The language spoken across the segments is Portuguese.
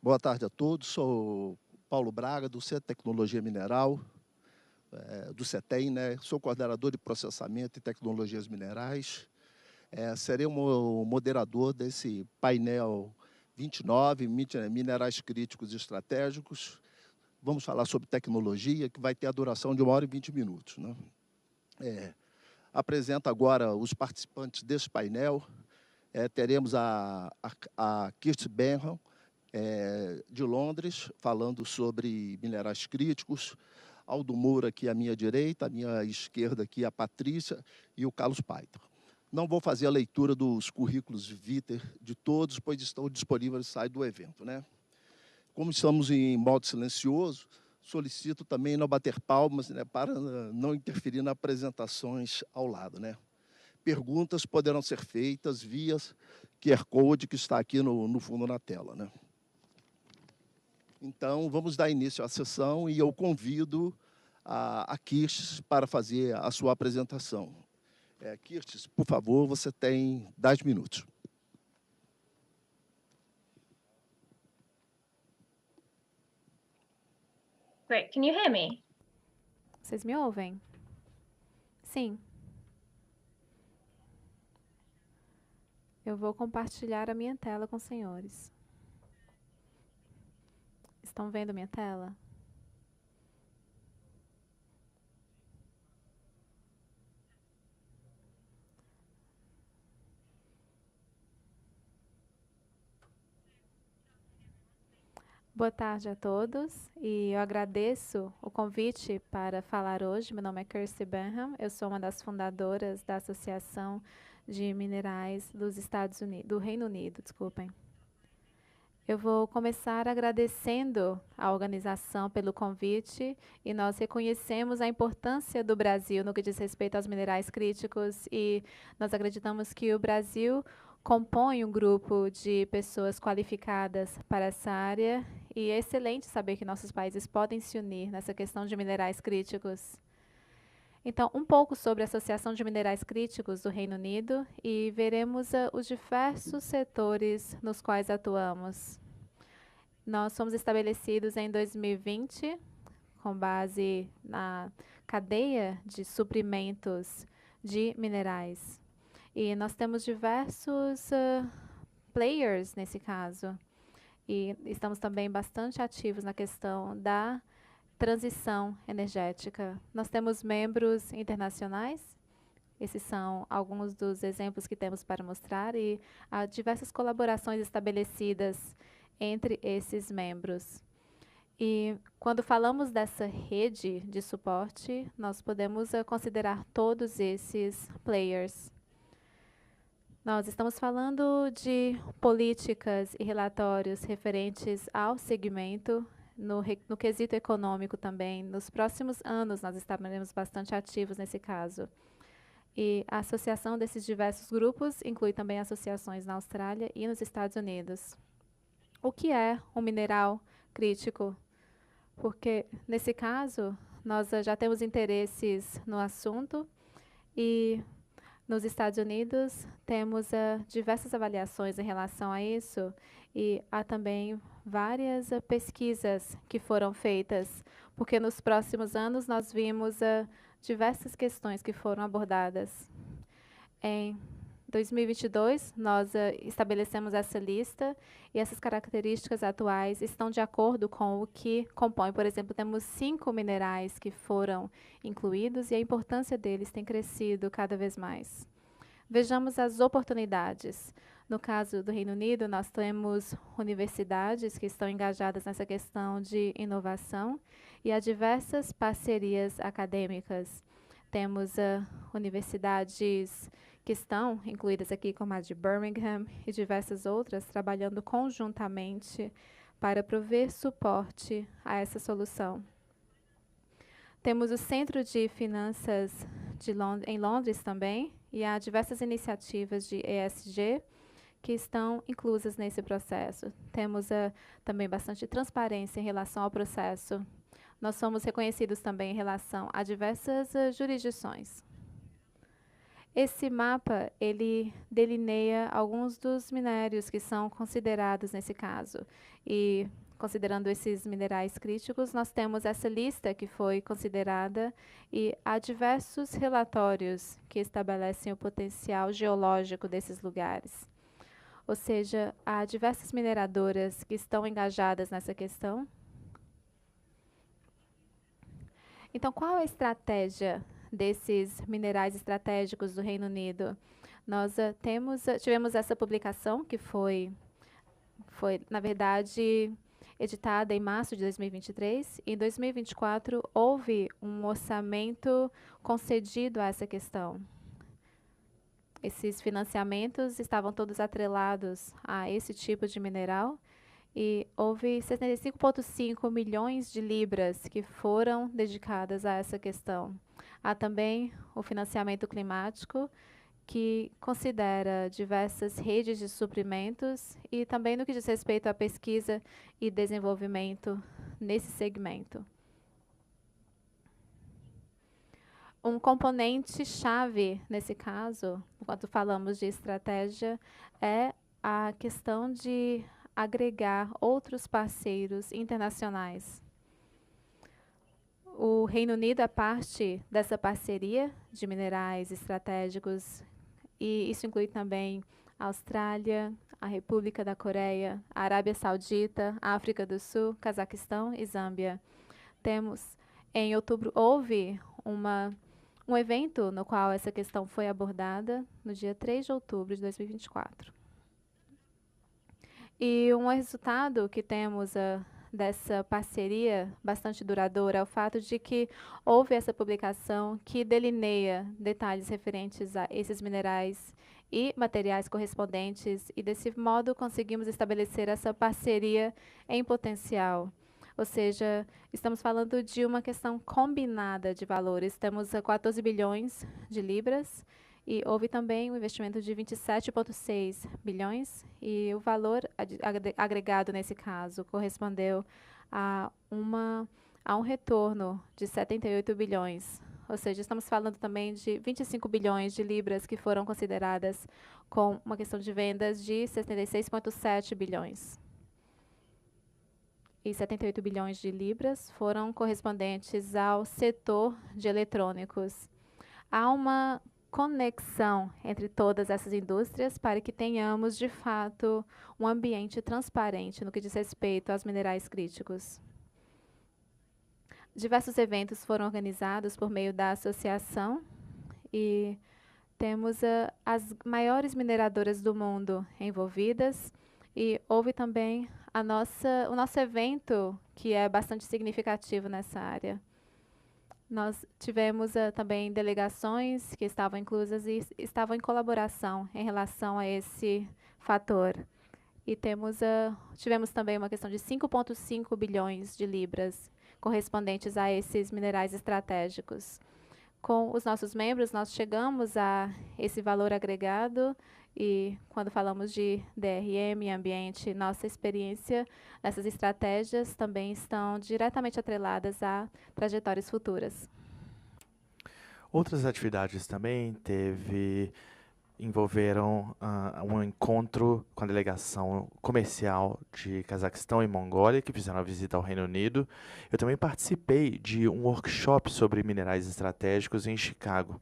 Boa tarde a todos. Sou Paulo Braga, do Centro de Tecnologia Mineral, do CETEM, né? Sou coordenador de processamento e tecnologias minerais. Serei o moderador desse painel 29, Minerais Críticos e Estratégicos. Vamos falar sobre tecnologia, que vai ter a duração de 1 hora e 20 minutos. Né? Apresento agora os participantes desse painel. Teremos a Kirsty Benham, de Londres, falando sobre minerais críticos. Aldo Moura, aqui à minha direita, à minha esquerda aqui a Patrícia e o Carlos Paito. Não vou fazer a leitura dos currículos vitae de todos, pois estão disponíveis no site do evento. Né? Como estamos em modo silencioso, solicito também não bater palmas, né, para não interferir nas apresentações ao lado. Né? Perguntas poderão ser feitas via QR Code que está aqui no fundo na tela. Né? Então, vamos dar início à sessão e eu convido a Kirsty para fazer a sua apresentação. Kirsty, por favor, você tem 10 minutos. Great. Can you hear me? Vocês me ouvem? Sim. Eu vou compartilhar a minha tela com os senhores. Estão vendo minha tela? Boa tarde a todos e eu agradeço o convite para falar hoje. Meu nome é Kirsty Benham, eu sou uma das fundadoras da Associação de Minerais dos Estados Unidos, do Reino Unido, desculpem. Eu vou começar agradecendo a organização pelo convite e nós reconhecemos a importância do Brasil no que diz respeito aos minerais críticos e nós acreditamos que o Brasil compõe um grupo de pessoas qualificadas para essa área e é excelente saber que nossos países podem se unir nessa questão de minerais críticos. Então, um pouco sobre a Associação de Minerais Críticos do Reino Unido e veremos os diversos setores nos quais atuamos. Nós fomos estabelecidos em 2020, com base na cadeia de suprimentos de minerais. E nós temos diversos players nesse caso. E estamos também bastante ativos na questão da transição energética. Nós temos membros internacionais, esses são alguns dos exemplos que temos para mostrar, e há diversas colaborações estabelecidas entre esses membros. E quando falamos dessa rede de suporte, nós podemos considerar todos esses players. Nós estamos falando de políticas e relatórios referentes ao segmento, no quesito econômico também. Nos próximos anos, nós estaremos bastante ativos nesse caso. E a associação desses diversos grupos inclui também associações na Austrália e nos Estados Unidos. O que é um mineral crítico? Porque, nesse caso, nós já temos interesses no assunto e nos Estados Unidos temos diversas avaliações em relação a isso e há também várias pesquisas que foram feitas, porque nos próximos anos nós vimos diversas questões que foram abordadas. Em 2022, nós estabelecemos essa lista e essas características atuais estão de acordo com o que compõe. Por exemplo, temos 5 minerais que foram incluídos e a importância deles tem crescido cada vez mais. Vejamos as oportunidades. No caso do Reino Unido, nós temos universidades que estão engajadas nessa questão de inovação e há diversas parcerias acadêmicas. Temos universidades que estão incluídas aqui, como a de Birmingham e diversas outras, trabalhando conjuntamente para prover suporte a essa solução. Temos o Centro de Finanças em Londres também, e há diversas iniciativas de ESG que estão inclusas nesse processo. Temos também bastante transparência em relação ao processo. Nós somos reconhecidos também em relação a diversas jurisdições. Esse mapa, ele delineia alguns dos minérios que são considerados nesse caso. E, considerando esses minerais críticos, nós temos essa lista que foi considerada e há diversos relatórios que estabelecem o potencial geológico desses lugares. Ou seja, há diversas mineradoras que estão engajadas nessa questão. Então, qual a estratégia desses minerais estratégicos do Reino Unido? Nós tivemos essa publicação que foi, na verdade, editada em março de 2023. Em 2024, houve um orçamento concedido a essa questão. Esses financiamentos estavam todos atrelados a esse tipo de mineral e houve 75,5 milhões de libras que foram dedicadas a essa questão. Há também o financiamento climático, que considera diversas redes de suprimentos e também no que diz respeito à pesquisa e desenvolvimento nesse segmento. Um componente-chave nesse caso, enquanto falamos de estratégia, é a questão de agregar outros parceiros internacionais. O Reino Unido é parte dessa parceria de minerais estratégicos e isso inclui também a Austrália, a República da Coreia, a Arábia Saudita, a África do Sul, Cazaquistão e Zâmbia. Em outubro, houve um evento no qual essa questão foi abordada, no dia 3 de outubro de 2024. E um resultado que temos dessa parceria bastante duradoura é o fato de que houve essa publicação que delineia detalhes referentes a esses minerais e materiais correspondentes, e desse modo conseguimos estabelecer essa parceria em potencial. Ou seja, estamos falando de uma questão combinada de valores. Temos 14 bilhões de libras e houve também um investimento de 27,6 bilhões e o valor agregado nesse caso correspondeu a um retorno de 78 bilhões. Ou seja, estamos falando também de 25 bilhões de libras que foram consideradas com uma questão de vendas de 76,7 bilhões. E 78 bilhões de libras foram correspondentes ao setor de eletrônicos. Há uma conexão entre todas essas indústrias para que tenhamos, de fato, um ambiente transparente no que diz respeito aos minerais críticos. Diversos eventos foram organizados por meio da associação e temos as maiores mineradoras do mundo envolvidas e houve também o nosso evento, que é bastante significativo nessa área. Nós tivemos também delegações que estavam inclusas e estavam em colaboração em relação a esse fator. E tivemos também uma questão de 5,5 bilhões de libras correspondentes a esses minerais estratégicos. Com os nossos membros, nós chegamos a esse valor agregado e, quando falamos de DRM e ambiente, nossa experiência nessas estratégias também estão diretamente atreladas a trajetórias futuras. Outras atividades também envolveram um encontro com a delegação comercial de Cazaquistão e Mongólia, que fizeram a visita ao Reino Unido. Eu também participei de um workshop sobre minerais estratégicos em Chicago.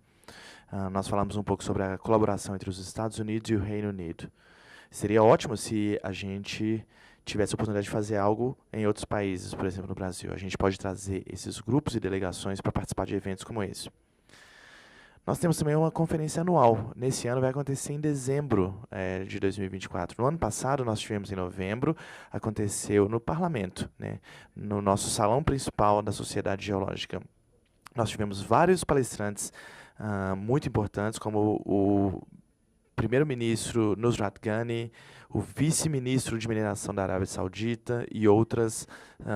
Nós falamos um pouco sobre a colaboração entre os Estados Unidos e o Reino Unido. Seria ótimo se a gente tivesse a oportunidade de fazer algo em outros países, por exemplo, no Brasil. A gente pode trazer esses grupos e delegações para participar de eventos como esse. Nós temos também uma conferência anual. Nesse ano vai acontecer em dezembro de 2024. No ano passado, nós tivemos em novembro, aconteceu no Parlamento, né, no nosso salão principal da Sociedade Geológica. Nós tivemos vários palestrantes muito importantes, como o primeiro-ministro Nusrat Ghani, o vice-ministro de mineração da Arábia Saudita e outras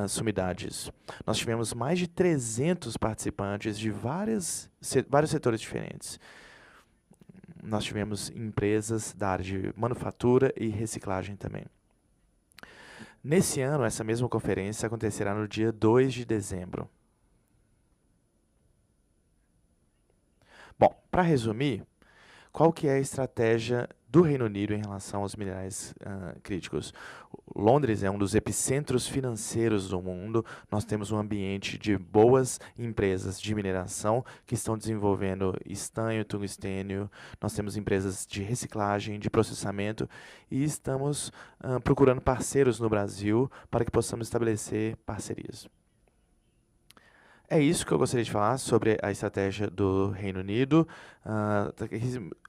sumidades. Nós tivemos mais de 300 participantes de vários setores diferentes. Nós tivemos empresas da área de manufatura e reciclagem também. Nesse ano, essa mesma conferência acontecerá no dia 2 de dezembro. Bom, para resumir, qual que é a estratégia do Reino Unido em relação aos minerais críticos. Londres é um dos epicentros financeiros do mundo. Nós temos um ambiente de boas empresas de mineração que estão desenvolvendo estanho, tungstênio. Nós temos empresas de reciclagem, de processamento e estamos procurando parceiros no Brasil para que possamos estabelecer parcerias. É isso que eu gostaria de falar sobre a estratégia do Reino Unido.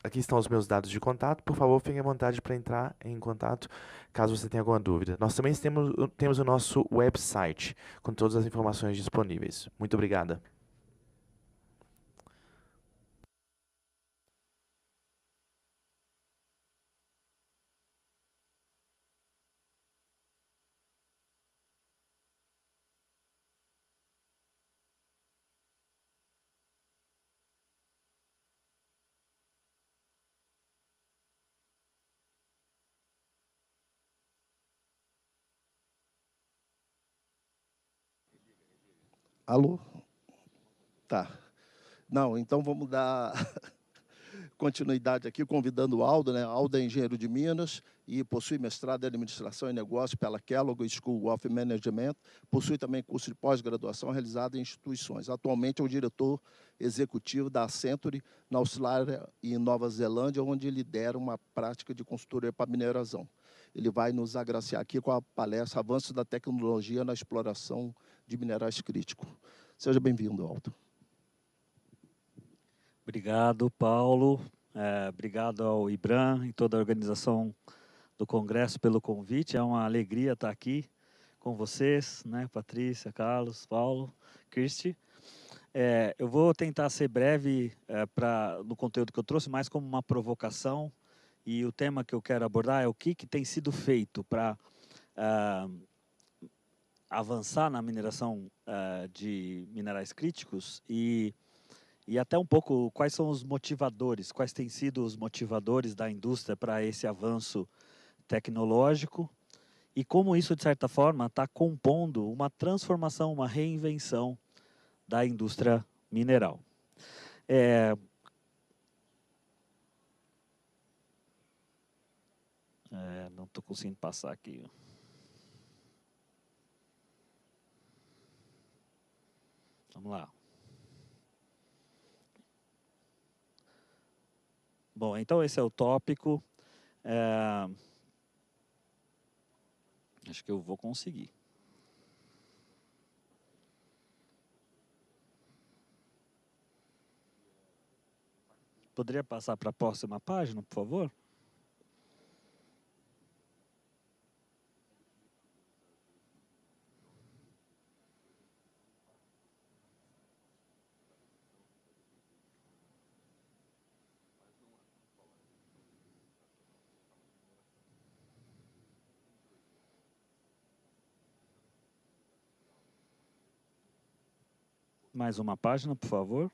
Aqui estão os meus dados de contato. Por favor, fiquem à vontade para entrar em contato caso você tenha alguma dúvida. Nós também temos o nosso website com todas as informações disponíveis. Muito obrigada. Alô? Tá. Não, então vamos dar continuidade aqui, convidando o Aldo, né? Aldo é engenheiro de Minas e possui mestrado em administração e negócios pela Kellogg School of Management, possui também curso de pós-graduação realizado em instituições. Atualmente é o diretor executivo da Accenture na Austrália e Nova Zelândia, onde lidera uma prática de consultoria para mineração. Ele vai nos agraciar aqui com a palestra Avanços da Tecnologia na Exploração de Minerais Críticos. Seja bem-vindo, Aldo. Obrigado, Paulo. Obrigado ao IBRAM e toda a organização do Congresso pelo convite. É uma alegria estar aqui com vocês, né? Patrícia, Carlos, Paulo, Cristi. Eu vou tentar ser breve no conteúdo que eu trouxe, mais como uma provocação. E o tema que eu quero abordar é o que tem sido feito para avançar na mineração de minerais críticos e até um pouco quais são os motivadores, quais têm sido os motivadores da indústria para esse avanço tecnológico e como isso, de certa forma, está compondo uma transformação, uma reinvenção da indústria mineral. Não estou conseguindo passar aqui. Vamos lá. Bom, então esse é o tópico. Acho que eu vou conseguir. Poderia passar para a próxima página, por favor? Mais uma página, por favor.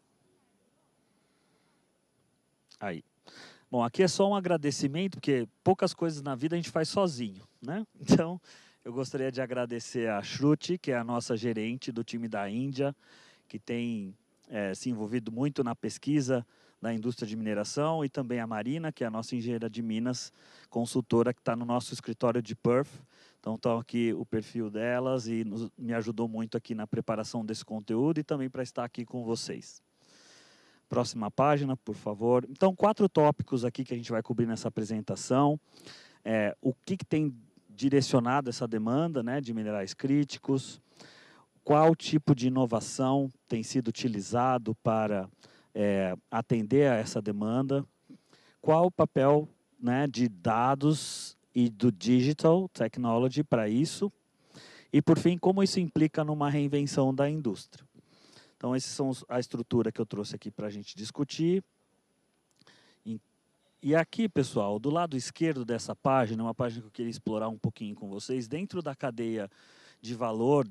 Aí. Bom, aqui é só um agradecimento, porque poucas coisas na vida a gente faz sozinho, né? Então, eu gostaria de agradecer a Shruti, que é a nossa gerente do time da Índia, que tem se envolvido muito na pesquisa da indústria de mineração, e também a Marina, que é a nossa engenheira de Minas, consultora, que está no nosso escritório de Perth. Então, está aqui o perfil delas e me ajudou muito aqui na preparação desse conteúdo e também para estar aqui com vocês. Próxima página, por favor. Então, 4 tópicos aqui que a gente vai cobrir nessa apresentação. O que tem direcionado essa demanda, né, de minerais críticos, qual tipo de inovação tem sido utilizado para atender a essa demanda, qual o papel, né, de dados e do digital technology para isso, e, por fim, como isso implica numa reinvenção da indústria. Então, essas são a estrutura que eu trouxe aqui para a gente discutir. E aqui, pessoal, do lado esquerdo dessa página, uma página que eu queria explorar um pouquinho com vocês, dentro da cadeia de valor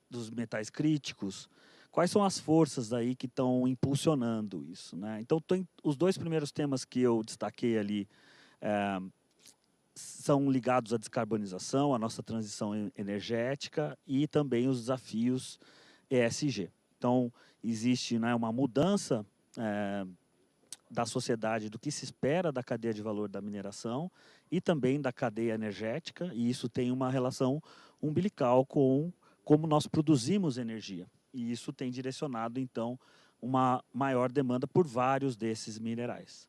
dos metais críticos, quais são as forças aí que estão impulsionando isso, né? Então, os 2 primeiros temas que eu destaquei ali são ligados à descarbonização, à nossa transição energética e também os desafios ESG. Então, existe, né, uma mudança da sociedade, do que se espera da cadeia de valor da mineração e também da cadeia energética, e isso tem uma relação umbilical com como nós produzimos energia. E isso tem direcionado, então, uma maior demanda por vários desses minerais.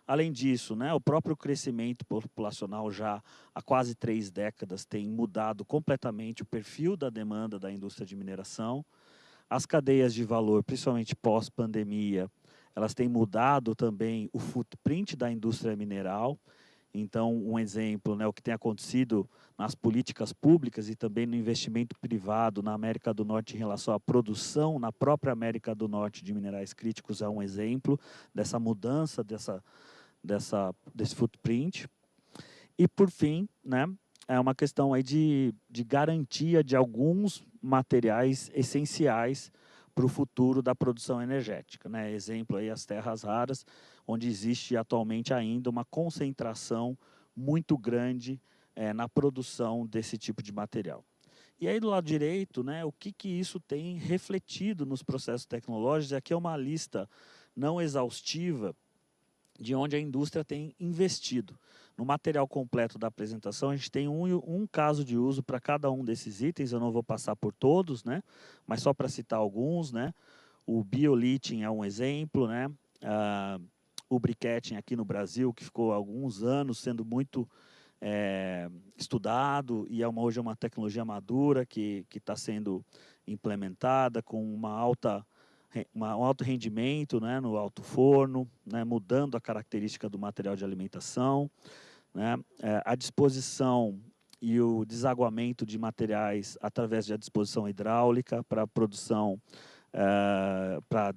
Além disso, né, o próprio crescimento populacional já há quase 3 décadas tem mudado completamente o perfil da demanda da indústria de mineração. As cadeias de valor, principalmente pós-pandemia, elas têm mudado também o footprint da indústria mineral. Então, um exemplo, né, o que tem acontecido nas políticas públicas e também no investimento privado na América do Norte em relação à produção na própria América do Norte de minerais críticos é um exemplo dessa mudança, desse footprint. E, por fim, né, é uma questão aí de garantia de alguns materiais essenciais para o futuro da produção energética, né? Exemplo aí as terras raras, onde existe atualmente ainda uma concentração muito grande na produção desse tipo de material. E aí do lado direito, né, o que isso tem refletido nos processos tecnológicos? Aqui é uma lista não exaustiva de onde a indústria tem investido. No material completo da apresentação, a gente tem um caso de uso para cada um desses itens, eu não vou passar por todos, né? Mas só para citar alguns, né? O biolithium é um exemplo, né? O briquetting aqui no Brasil, que ficou há alguns anos sendo muito estudado, e hoje é uma tecnologia madura que está sendo implementada com um alto rendimento, né, no alto forno, né, mudando a característica do material de alimentação, né, a disposição e o desaguamento de materiais através da disposição hidráulica para a produção, para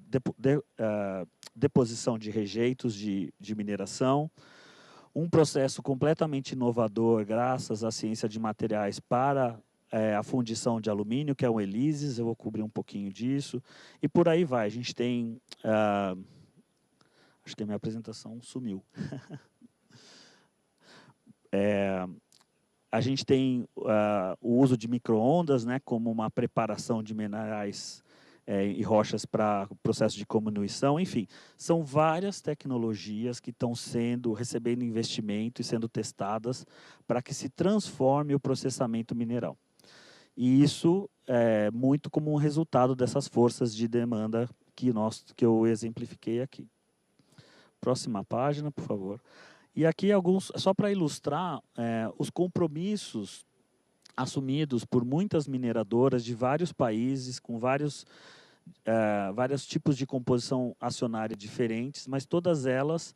deposição de rejeitos de mineração, um processo completamente inovador graças à ciência de materiais para a fundição de alumínio, que é o ELYSIS, eu vou cobrir um pouquinho disso, e por aí vai. A gente tem, acho que a minha apresentação sumiu. A gente tem o uso de micro-ondas, né, como uma preparação de minerais e rochas para o processo de cominuição, enfim, são várias tecnologias que estão recebendo investimento e sendo testadas para que se transforme o processamento mineral. E isso é muito como um resultado dessas forças de demanda que eu exemplifiquei aqui. Próxima página, por favor. E aqui alguns, só para ilustrar os compromissos assumidos por muitas mineradoras de vários países, com vários tipos de composição acionária diferentes, mas todas elas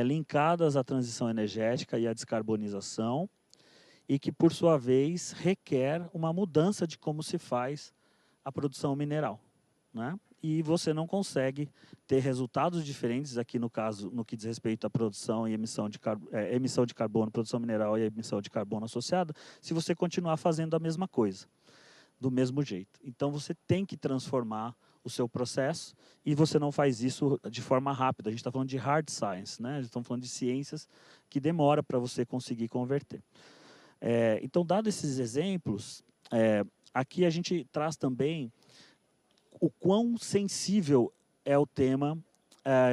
linkadas à transição energética e à descarbonização, e que, por sua vez, requer uma mudança de como se faz a produção mineral, né? E você não consegue ter resultados diferentes, aqui no caso, no que diz respeito à produção e emissão de carbono, produção mineral e emissão de carbono associada, se você continuar fazendo a mesma coisa, do mesmo jeito. Então, você tem que transformar o seu processo, e você não faz isso de forma rápida. A gente está falando de hard science, né? Estamos falando de ciências que demora para você conseguir converter. Então, dados esses exemplos, aqui a gente traz também o quão sensível é o tema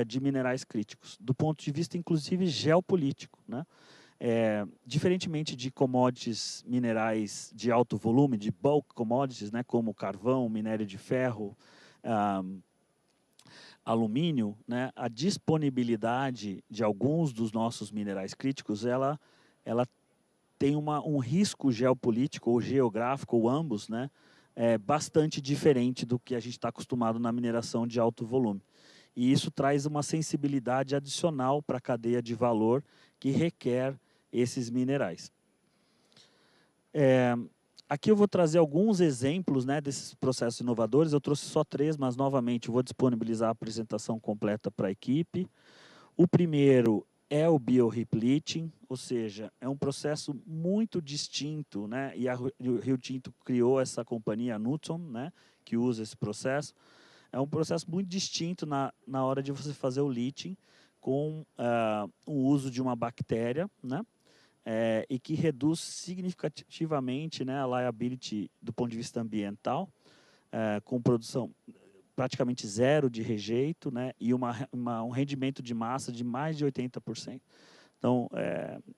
de minerais críticos, do ponto de vista, inclusive, geopolítico, né? Diferentemente de commodities minerais de alto volume, de bulk commodities, né, como carvão, minério de ferro, alumínio, né, a disponibilidade de alguns dos nossos minerais críticos, ela tem um risco geopolítico ou geográfico, ou ambos, né, bastante diferente do que a gente está acostumado na mineração de alto volume. E isso traz uma sensibilidade adicional para a cadeia de valor que requer esses minerais. Aqui eu vou trazer alguns exemplos, né, desses processos inovadores. Eu trouxe só 3, mas, novamente, eu vou disponibilizar a apresentação completa para a equipe. O primeiro é o bioheap-leaching, ou seja, é um processo muito distinto, né, e o Rio Tinto criou essa companhia, a Knutson, né, que usa esse processo. É um processo muito distinto na hora de você fazer o leaching, com o uso de uma bactéria, né, e que reduz significativamente, né, a liability do ponto de vista ambiental, com produção, praticamente zero de rejeito, né, e um rendimento de massa de mais de 80%. Então,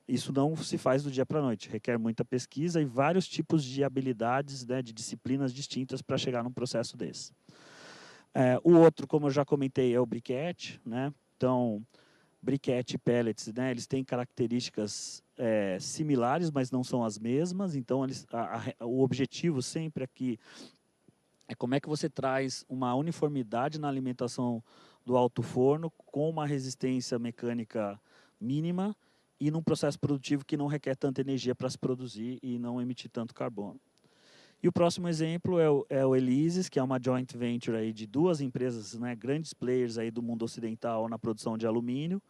isso não se faz do dia para a noite, requer muita pesquisa e vários tipos de habilidades, né, de disciplinas distintas para chegar num processo desse. O outro, como eu já comentei, é o briquete, né? Então, briquete e pellets, né, eles têm características similares, mas não são as mesmas. Então, o objetivo sempre aqui é como é que você traz uma uniformidade na alimentação do alto forno com uma resistência mecânica mínima e num processo produtivo que não requer tanta energia para se produzir e não emitir tanto carbono. E o próximo exemplo é o Elysis, que é uma joint venture aí de duas empresas, né, grandes players aí do mundo ocidental na produção de alumínio,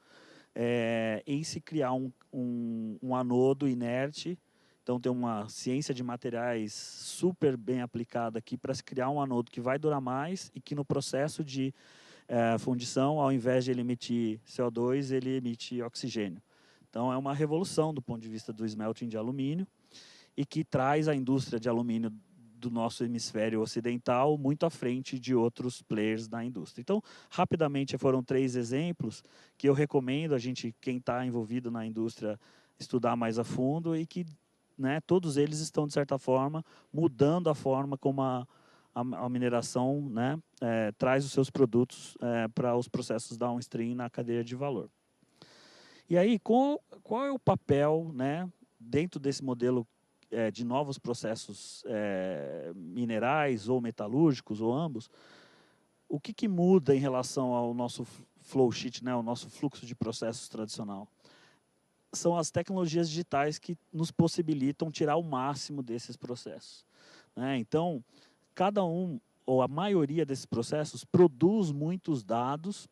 em se criar um anodo inerte. Então, tem uma ciência de materiais super bem aplicada aqui para se criar um anodo que vai durar mais e que no processo de fundição, ao invés de ele emitir CO2, ele emite oxigênio. Então, é uma revolução do ponto de vista do smelting de alumínio e que traz a indústria de alumínio do nosso hemisfério ocidental muito à frente de outros players da indústria. Então, rapidamente, foram 3 exemplos que eu recomendo quem está envolvido na indústria, estudar mais a fundo e que, né, todos eles estão, de certa forma, mudando a forma como a mineração, né, traz os seus produtos para os processos downstream na cadeia de valor. E aí, qual é o papel, né, dentro desse modelo de novos processos minerais ou metalúrgicos, ou ambos? O que muda em relação ao nosso flow sheet, né, o nosso fluxo de processos tradicional? São as tecnologias digitais que nos possibilitam tirar o máximo desses processos, né? Então, cada ou a maioria desses processos produz muitos dados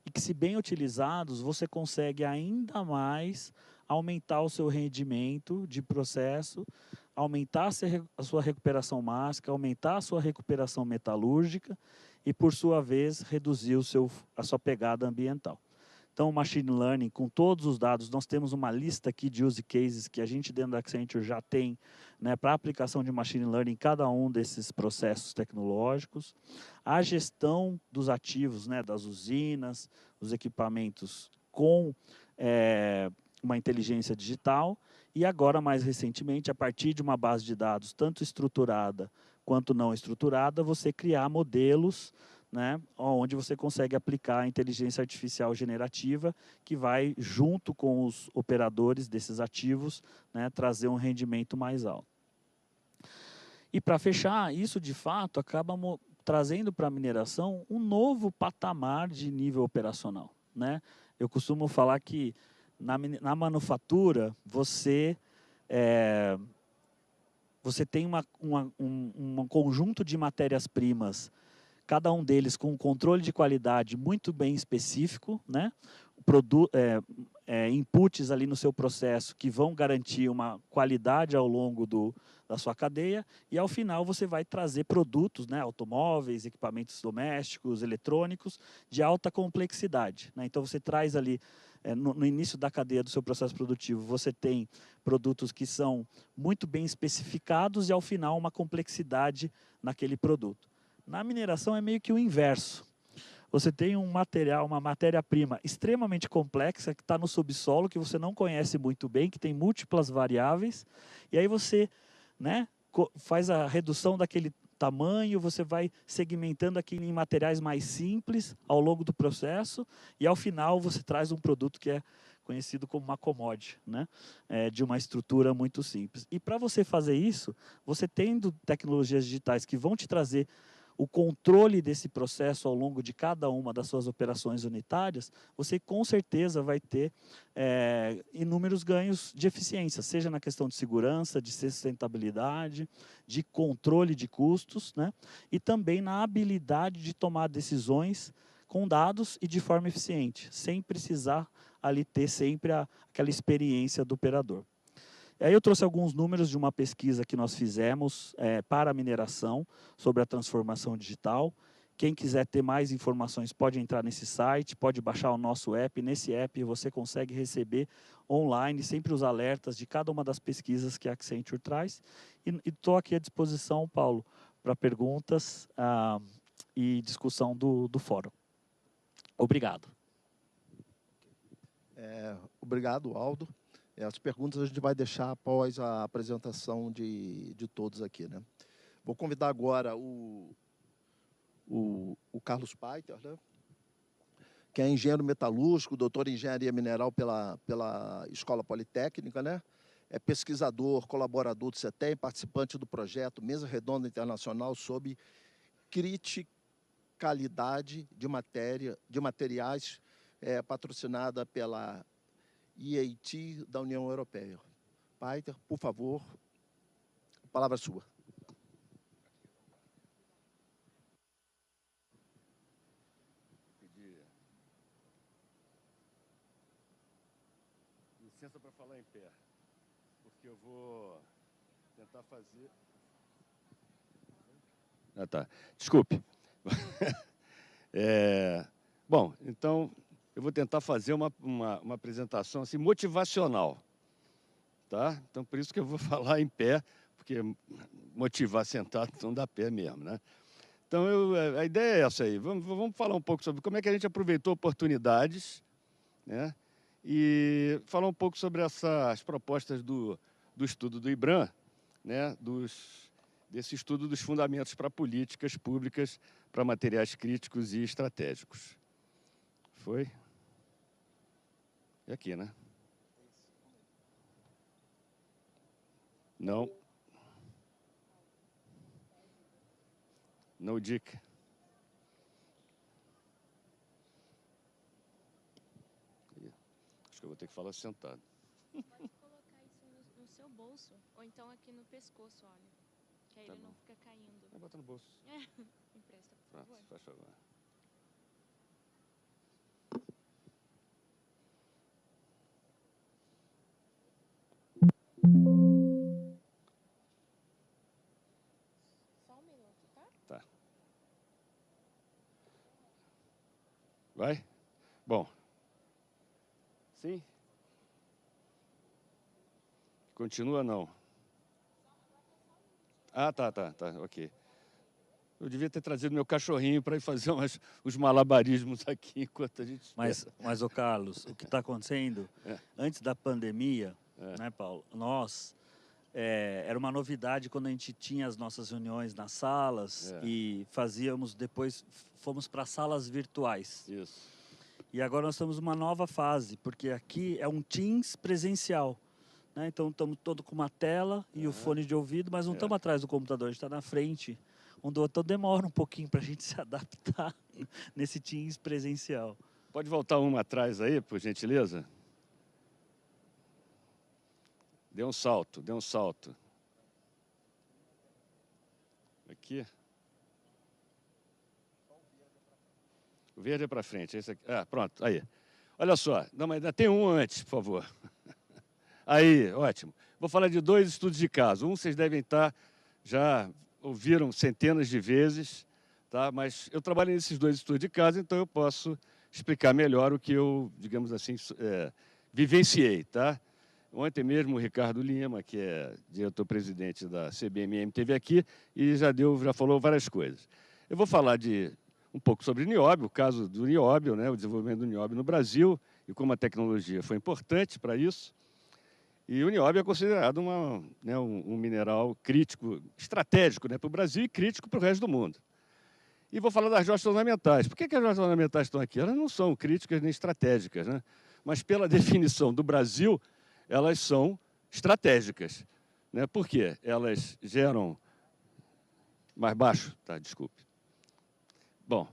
e que, se bem utilizados, você consegue ainda mais aumentar o seu rendimento de processo, aumentar a sua recuperação mássica, aumentar a sua recuperação metalúrgica e, por sua vez, reduzir a sua pegada ambiental. Então, o Machine Learning, com todos os dados, nós temos uma lista aqui de use cases que a gente dentro da Accenture já tem, né, para aplicação de Machine Learning em cada um desses processos tecnológicos. A gestão dos ativos, né, das usinas, os equipamentos com uma inteligência digital. E agora, mais recentemente, a partir de uma base de dados tanto estruturada quanto não estruturada, você criar modelos, né, onde você consegue aplicar a inteligência artificial generativa, que vai, junto com os operadores desses ativos, né, trazer um rendimento mais alto. E, para fechar, isso, de fato, acaba trazendo para a mineração um novo patamar de nível operacional, né? Eu costumo falar que, na manufatura, você tem um conjunto de matérias-primas, cada um deles com um controle de qualidade muito bem específico, né? Inputs ali no seu processo que vão garantir uma qualidade ao longo da sua cadeia, e ao final você vai trazer produtos, né, automóveis, equipamentos domésticos, eletrônicos, de alta complexidade, né? Então, você traz ali, no início da cadeia do seu processo produtivo, você tem produtos que são muito bem especificados e, ao final, uma complexidade naquele produto. Na mineração é meio que o inverso. Você tem uma matéria-prima extremamente complexa que está no subsolo, que você não conhece muito bem, que tem múltiplas variáveis, e aí você, né, faz a redução daquele tamanho, você vai segmentando aquilo em materiais mais simples ao longo do processo, e ao final você traz um produto que é conhecido como uma commodity, né, de uma estrutura muito simples. E, para você fazer isso, você tendo tecnologias digitais que vão te trazer o controle desse processo ao longo de cada uma das suas operações unitárias, você com certeza vai ter inúmeros ganhos de eficiência, seja na questão de segurança, de sustentabilidade, de controle de custos, né? E também na habilidade de tomar decisões com dados e de forma eficiente, sem precisar ali ter sempre aquela experiência do operador. Aí eu trouxe alguns números de uma pesquisa que nós fizemos para a mineração, sobre a transformação digital. Quem quiser ter mais informações pode entrar nesse site, pode baixar o nosso app. Nesse app você consegue receber online sempre os alertas de cada uma das pesquisas que a Accenture traz. E estou aqui à disposição, Paulo, para perguntas e discussão do fórum. Obrigado. Obrigado, Aldo. As perguntas a gente vai deixar após a apresentação de todos aqui, né? Vou convidar agora o Carlos Paiter, né? Que é engenheiro metalúrgico, doutor em engenharia mineral pela Escola Politécnica, né? É pesquisador, colaborador do CETEM, participante do projeto Mesa Redonda Internacional sobre criticalidade de materiais, patrocinada pela EAT da União Europeia. Paiter, por favor, a palavra é sua. Licença para falar em pé, porque eu vou tentar fazer... Ah, tá. Desculpe. Bom, então, eu vou tentar fazer uma apresentação assim, motivacional. Tá? Então, por isso que eu vou falar em pé, porque motivar sentado não dá pé mesmo, né? Então, a ideia é essa aí. Vamos falar um pouco sobre como é que a gente aproveitou oportunidades, né? E falar um pouco sobre as propostas do estudo do IBRAM, né? Desse estudo dos fundamentos para políticas públicas para materiais críticos e estratégicos. Foi? É aqui, né? Não. No dica. Acho que eu vou ter que falar sentado. Pode colocar isso no seu bolso, ou então aqui no pescoço, olha. Que aí ele não fica caindo. Bota no bolso. Empresta, por favor. Pronto, faz favor. Só um minuto, tá? Tá. Vai? Bom. Sim? Continua, não? Ah, tá, ok. Eu devia ter trazido meu cachorrinho para ir fazer os malabarismos aqui enquanto a gente espera. Mas ô Carlos, o que está acontecendo, antes da pandemia, né, Paulo, era uma novidade quando a gente tinha as nossas reuniões nas salas e depois fomos para salas virtuais. Isso. E agora nós estamos numa nova fase, porque aqui é um Teams presencial. Né? Então estamos todos com uma tela e o fone de ouvido, mas não estamos atrás do computador, a gente está na frente. Então demora um pouquinho para a gente se adaptar nesse Teams presencial. Pode voltar uma atrás aí, por gentileza? Dê um salto. Aqui. O verde é para frente. Esse aqui. Ah, pronto, aí. Olha só, não, mas ainda tem um antes, por favor. Aí, ótimo. Vou falar de 2 estudos de caso. Um vocês devem estar, já ouviram centenas de vezes, tá? Mas eu trabalho nesses 2 estudos de caso, então eu posso explicar melhor o que eu, digamos assim, vivenciei, tá? Ontem mesmo o Ricardo Lima, que é diretor-presidente da CBMM, esteve aqui e já falou várias coisas. Eu vou falar um pouco sobre nióbio, o caso do nióbio, né, o desenvolvimento do nióbio no Brasil e como a tecnologia foi importante para isso. E o nióbio é considerado um mineral crítico, estratégico, né, para o Brasil e crítico para o resto do mundo. E vou falar das joias ornamentais. Por que as joias ornamentais estão aqui? Elas não são críticas nem estratégicas, né? Mas pela definição do Brasil, elas são estratégicas. Né? Por quê? Elas geram... Mais baixo? Tá, desculpe. Bom,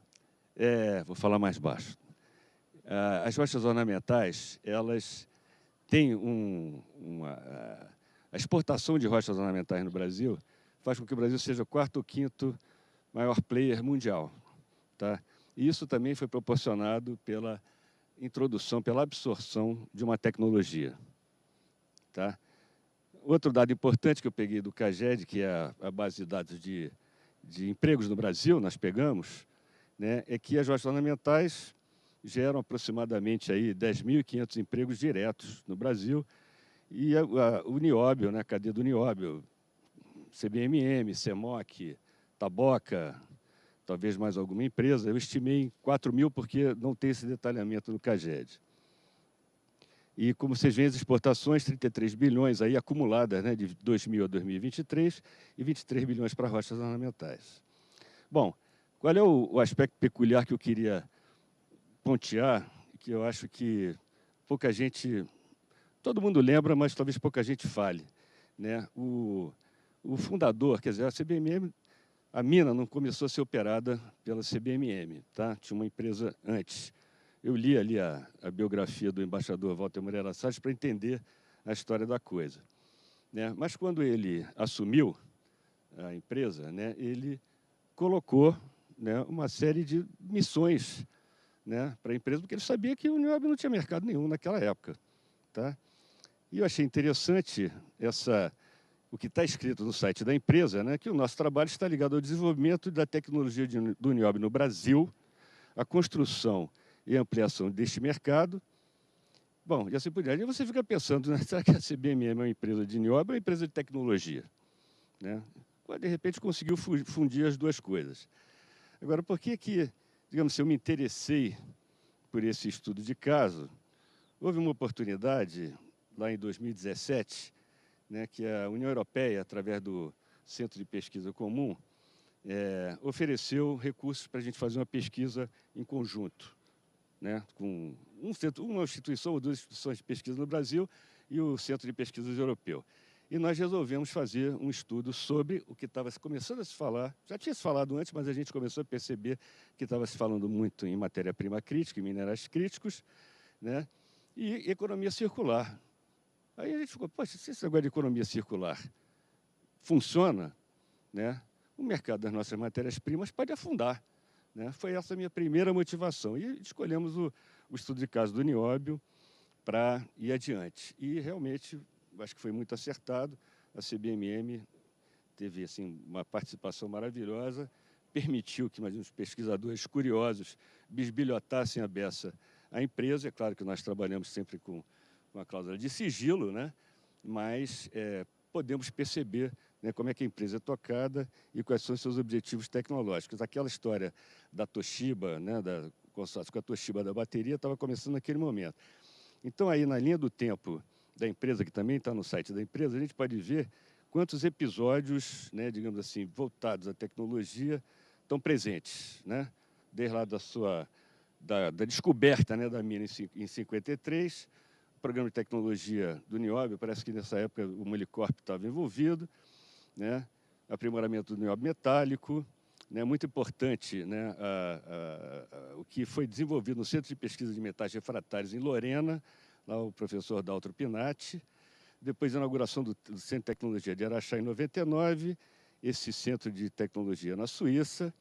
vou falar mais baixo. As rochas ornamentais, elas têm a exportação de rochas ornamentais no Brasil faz com que o Brasil seja o 4º ou 5º maior player mundial. Tá? E isso também foi proporcionado pela introdução, pela absorção de uma tecnologia. Tá? Outro dado importante que eu peguei do CAGED, que é a base de dados de empregos no Brasil, nós pegamos, né, é que as rochas ornamentais geram aproximadamente aí 10.500 empregos diretos no Brasil e o nióbio, né, a cadeia do nióbio, CBMM, CEMOC, Taboca, talvez mais alguma empresa, eu estimei em 4 mil, porque não tem esse detalhamento no CAGED. E, como vocês veem, as exportações, 33 bilhões aí acumuladas, né, de 2000 a 2023, e 23 bilhões para rochas ornamentais. Bom, qual é o aspecto peculiar que eu queria pontear, que eu acho que pouca gente, todo mundo lembra, mas talvez pouca gente fale, né? O fundador, quer dizer, a CBMM, a mina não começou a ser operada pela CBMM, tá? Tinha uma empresa antes. Eu li ali a biografia do embaixador Walter Moreira Salles para entender a história da coisa, né? Mas quando ele assumiu a empresa, né, ele colocou, né, uma série de missões, né, para a empresa, porque ele sabia que o nióbio não tinha mercado nenhum naquela época, tá? E eu achei interessante o que está escrito no site da empresa, né, que o nosso trabalho está ligado ao desenvolvimento da tecnologia do nióbio no Brasil, a construção e ampliação deste mercado. Bom, e assim por diante. E você fica pensando, né, será que a CBMM é uma empresa de nióbio ou uma empresa de tecnologia? Né? De repente, conseguiu fundir as duas coisas. Agora, por que, digamos assim, eu me interessei por esse estudo de caso? Houve uma oportunidade, lá em 2017, né, que a União Europeia, através do Centro de Pesquisa Comum, ofereceu recursos para a gente fazer uma pesquisa em conjunto, né, com uma instituição ou duas instituições de pesquisa no Brasil e o Centro de Pesquisas Europeu. E nós resolvemos fazer um estudo sobre o que estava começando a se falar, já tinha se falado antes, mas a gente começou a perceber que estava se falando muito em matéria-prima crítica, em minerais críticos, né, e economia circular. Aí a gente ficou, poxa, se esse negócio de economia circular funciona, né, o mercado das nossas matérias-primas pode afundar, né? Foi essa a minha primeira motivação. E escolhemos o estudo de caso do nióbio para ir adiante. E, realmente, acho que foi muito acertado. A CBMM teve assim, uma participação maravilhosa, permitiu que mais uns pesquisadores curiosos bisbilhotassem a beça a empresa. É claro que nós trabalhamos sempre com uma cláusula de sigilo, né? Mas podemos perceber, né, como é que a empresa é tocada e quais são os seus objetivos tecnológicos. Aquela história da Toshiba, né, da consórcio com a Toshiba da bateria, estava começando naquele momento. Então, aí na linha do tempo da empresa, que também está no site da empresa, a gente pode ver quantos episódios, né, digamos assim, voltados à tecnologia estão presentes, né? Desde lá da descoberta, né, da mina em 53, o programa de tecnologia do nióbio, parece que nessa época o Molycorp estava envolvido, né? Aprimoramento do nióbio metálico, né? Muito importante, né, o que foi desenvolvido no Centro de Pesquisa de Metais Refratários em Lorena, lá o professor Daltro Pinatti. Depois a inauguração do Centro de Tecnologia de Araxá em 99, esse Centro de Tecnologia na Suíça,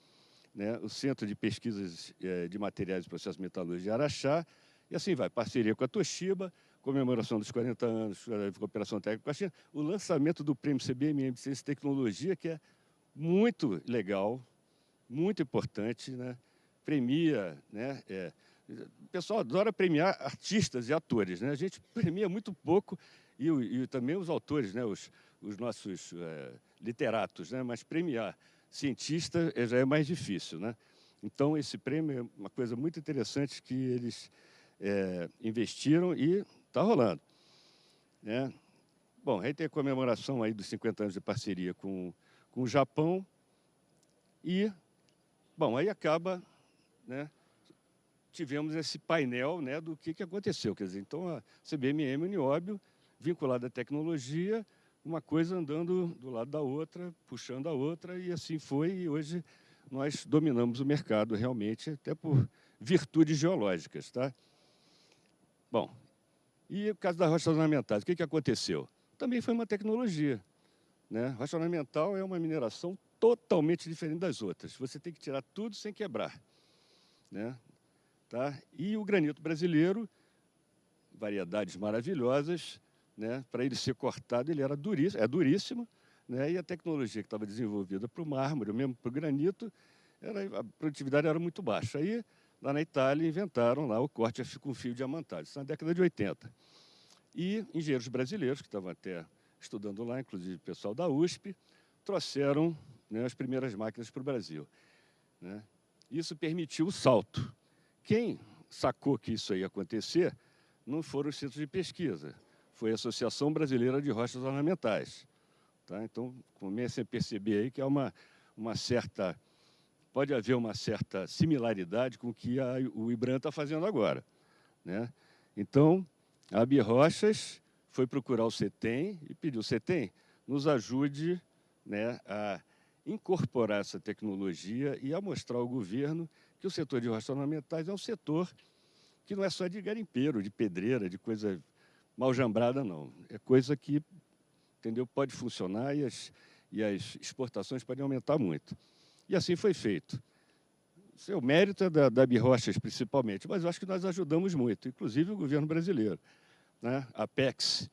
né, o Centro de Pesquisas de Materiais e Processos Metalúrgicos de Araxá, e assim vai, parceria com a Toshiba, comemoração dos 40 anos da cooperação técnica com a China, o lançamento do Prêmio CBMM de Ciência e Tecnologia, que é muito legal, muito importante, né, premia, né, o pessoal adora premiar artistas e atores, né, a gente premia muito pouco, e também os autores, né, os nossos literatos, né, mas premiar cientista já é mais difícil, né? Então, esse prêmio é uma coisa muito interessante que eles investiram e está rolando, né? Bom, aí tem a comemoração aí dos 50 anos de parceria com o Japão e, bom, aí acaba, né? Tivemos esse painel, né, do que aconteceu, quer dizer, então a CBMM e o nióbio vinculada à tecnologia, uma coisa andando do lado da outra, puxando a outra, e assim foi, e hoje nós dominamos o mercado realmente, até por virtudes geológicas, tá? Bom, e o caso das rochas ornamentais, o que aconteceu? Também foi uma tecnologia, né? Rocha ornamental é uma mineração totalmente diferente das outras, você tem que tirar tudo sem quebrar, né? Tá? E o granito brasileiro, variedades maravilhosas, né? Para ele ser cortado, ele era duríssimo, é duríssimo, né? E a tecnologia que estava desenvolvida para o mármore, mesmo para o granito, a produtividade era muito baixa. Aí, lá na Itália, inventaram lá o corte com fio diamantado, isso na década de 80. E engenheiros brasileiros, que estavam até estudando lá, inclusive o pessoal da USP, trouxeram, né, as primeiras máquinas para o Brasil. né? Isso permitiu o salto. Quem sacou que isso ia acontecer não foram os centros de pesquisa, foi a Associação Brasileira de Rochas Ornamentais. Tá? Então, comecem a perceber aí que há uma certa... Pode haver uma certa similaridade com o que o IBRAM está fazendo agora, né? Então, a Abirochas foi procurar o CETEM e pediu: CETEM, nos ajude, né, a incorporar essa tecnologia e a mostrar ao governo que o setor de rochas ornamentais é um setor que não é só de garimpeiro, de pedreira, de coisa mal jambrada, não. É coisa que, entendeu, pode funcionar e as exportações podem aumentar muito. E assim foi feito. O seu mérito é da Abirochas, principalmente, mas eu acho que nós ajudamos muito, inclusive o governo brasileiro, né? A Apex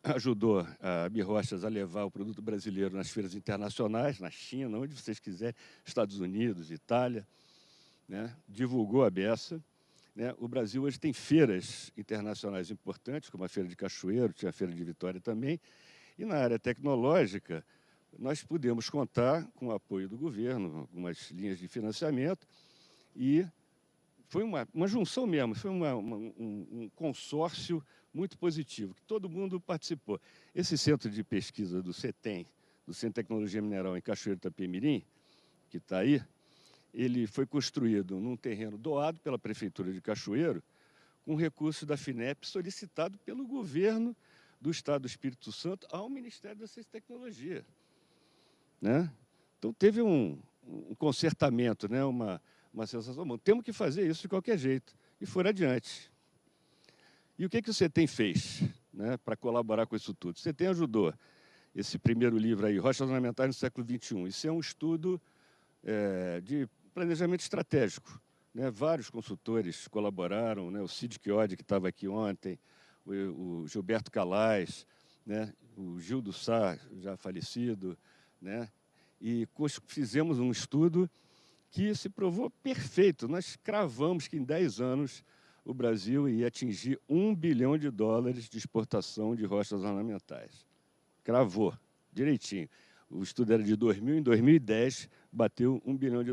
ajudou a Abirochas a levar o produto brasileiro nas feiras internacionais, na China, onde vocês quiserem, Estados Unidos, Itália, né? Divulgou a beça, né? O Brasil hoje tem feiras internacionais importantes, como a Feira de Cachoeiro, tinha a Feira de Vitória também, e na área tecnológica, nós pudemos contar com o apoio do governo, algumas linhas de financiamento, e foi uma junção mesmo, foi um consórcio muito positivo, que todo mundo participou. Esse centro de pesquisa do CETEM, do Centro de Tecnologia Mineral em Cachoeiro Itapemirim, que está aí, ele foi construído num terreno doado pela Prefeitura de Cachoeiro, com recursos da FINEP solicitado pelo governo do Estado do Espírito Santo ao Ministério da Ciência e Tecnologia, né? Então, teve um concertamento, né? uma sensação, bom, temos que fazer isso de qualquer jeito, e foram adiante. E o que o CETEM fez, né, para colaborar com isso tudo? O CETEM ajudou esse primeiro livro aí, Rochas Ornamentais no Século XXI. Isso é um estudo de planejamento estratégico, né? Vários consultores colaboraram, né? O Cid Chiodi, que estava aqui ontem, o Gilberto Calais, né? O Gil do Sá, já falecido, né? E fizemos um estudo que se provou perfeito. Nós cravamos que em 10 anos o Brasil ia atingir $1 bilhão de exportação de rochas ornamentais. Cravou, direitinho. O estudo era de 2000, em 2010 bateu $1 bilhão.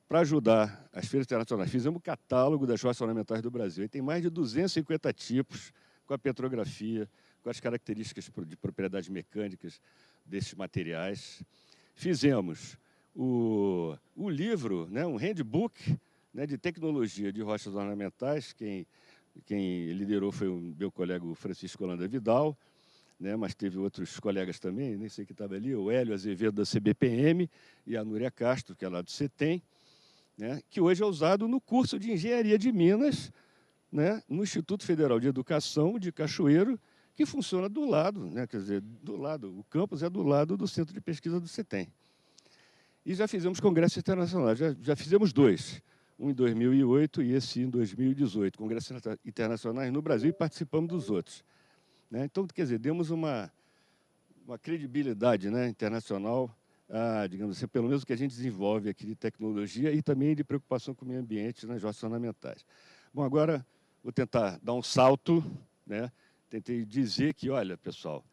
Para ajudar as feiras internacionais, fizemos o catálogo das rochas ornamentais do Brasil. E tem mais de 250 tipos, com a petrografia, com as características de propriedades mecânicas desses materiais. Fizemos o livro, né, um handbook, né, de tecnologia de rochas ornamentais. Quem liderou foi o meu colega Francisco Holanda Vidal, né, mas teve outros colegas também, nem sei quem estava ali, o Hélio Azevedo da CBPM e a Núria Castro, que é lá do CETEM, né, que hoje é usado no curso de Engenharia de Minas, né, no Instituto Federal de Educação de Cachoeiro, que funciona do lado, né, quer dizer, do lado, o campus é do lado do Centro de Pesquisa do CETEM. E já fizemos congressos internacionais, já fizemos 2, um em 2008 e esse em 2018, congressos internacionais no Brasil, e participamos dos outros, né? Então, quer dizer, demos uma credibilidade, né, internacional, digamos assim, pelo menos o que a gente desenvolve aqui de tecnologia e também de preocupação com o meio ambiente nas rochas ornamentais. Bom, agora vou tentar dar um salto, né? Tentei dizer que, olha, pessoal,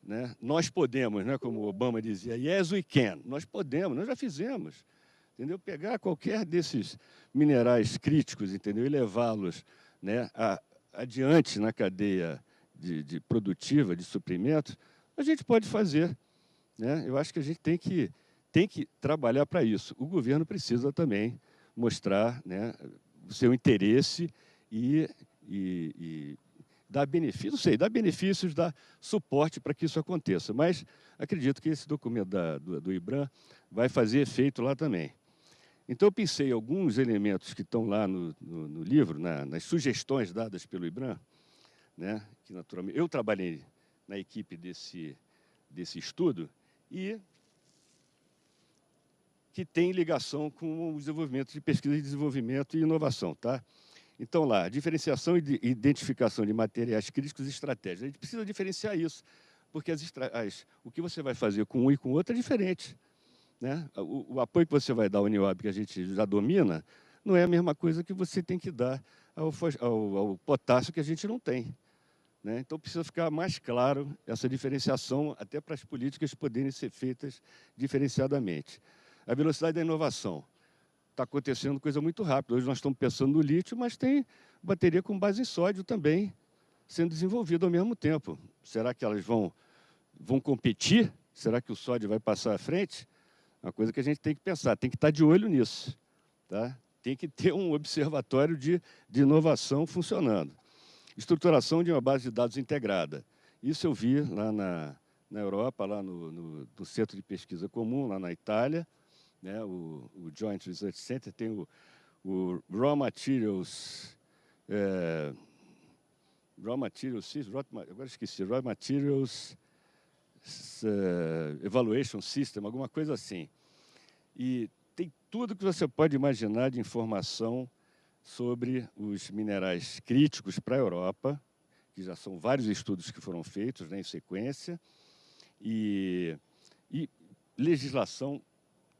né, nós podemos, né, como o Obama dizia, yes we can, nós podemos, nós já fizemos, entendeu? Pegar qualquer desses minerais críticos, entendeu? E levá-los, né, adiante na cadeia de produtiva, de suprimentos, a gente pode fazer, né? Eu acho que a gente tem que trabalhar para isso. O governo precisa também mostrar, né, o seu interesse e dar benefícios, não sei, dar benefícios, dar suporte para que isso aconteça. Mas acredito que esse documento do IBRAM vai fazer efeito lá também. Então, eu pensei em alguns elementos que estão lá no livro, nas sugestões dadas pelo IBRAM, né, que naturalmente eu trabalhei na equipe desse estudo e que tem ligação com o desenvolvimento de pesquisa, de desenvolvimento e inovação, tá? Então, lá, diferenciação e identificação de materiais críticos e estratégias. A gente precisa diferenciar isso, porque o que você vai fazer com um e com o outro é diferente, né? O apoio que você vai dar ao Unioab, que a gente já domina, não é a mesma coisa que você tem que dar ao potássio, que a gente não tem, né? Então, precisa ficar mais claro essa diferenciação, até para as políticas poderem ser feitas diferenciadamente. a velocidade da inovação. Está acontecendo coisa muito rápida. Hoje nós estamos pensando no lítio, mas tem bateria com base em sódio também sendo desenvolvida ao mesmo tempo. Será que elas vão competir? Será que o sódio vai passar à frente? É uma coisa que a gente tem que pensar, tem que estar de olho nisso. Tá? Tem que ter um observatório de inovação funcionando. Estruturação de uma base de dados integrada. Isso eu vi lá na Europa, lá no Centro de Pesquisa Comum, lá na Itália, né? O Joint Research Center tem o Raw Materials, agora esqueci, Raw Materials Evaluation System, alguma coisa assim. E tem tudo que você pode imaginar de informação sobre os minerais críticos para a Europa, que já são vários estudos que foram feitos, né, em sequência, e legislação,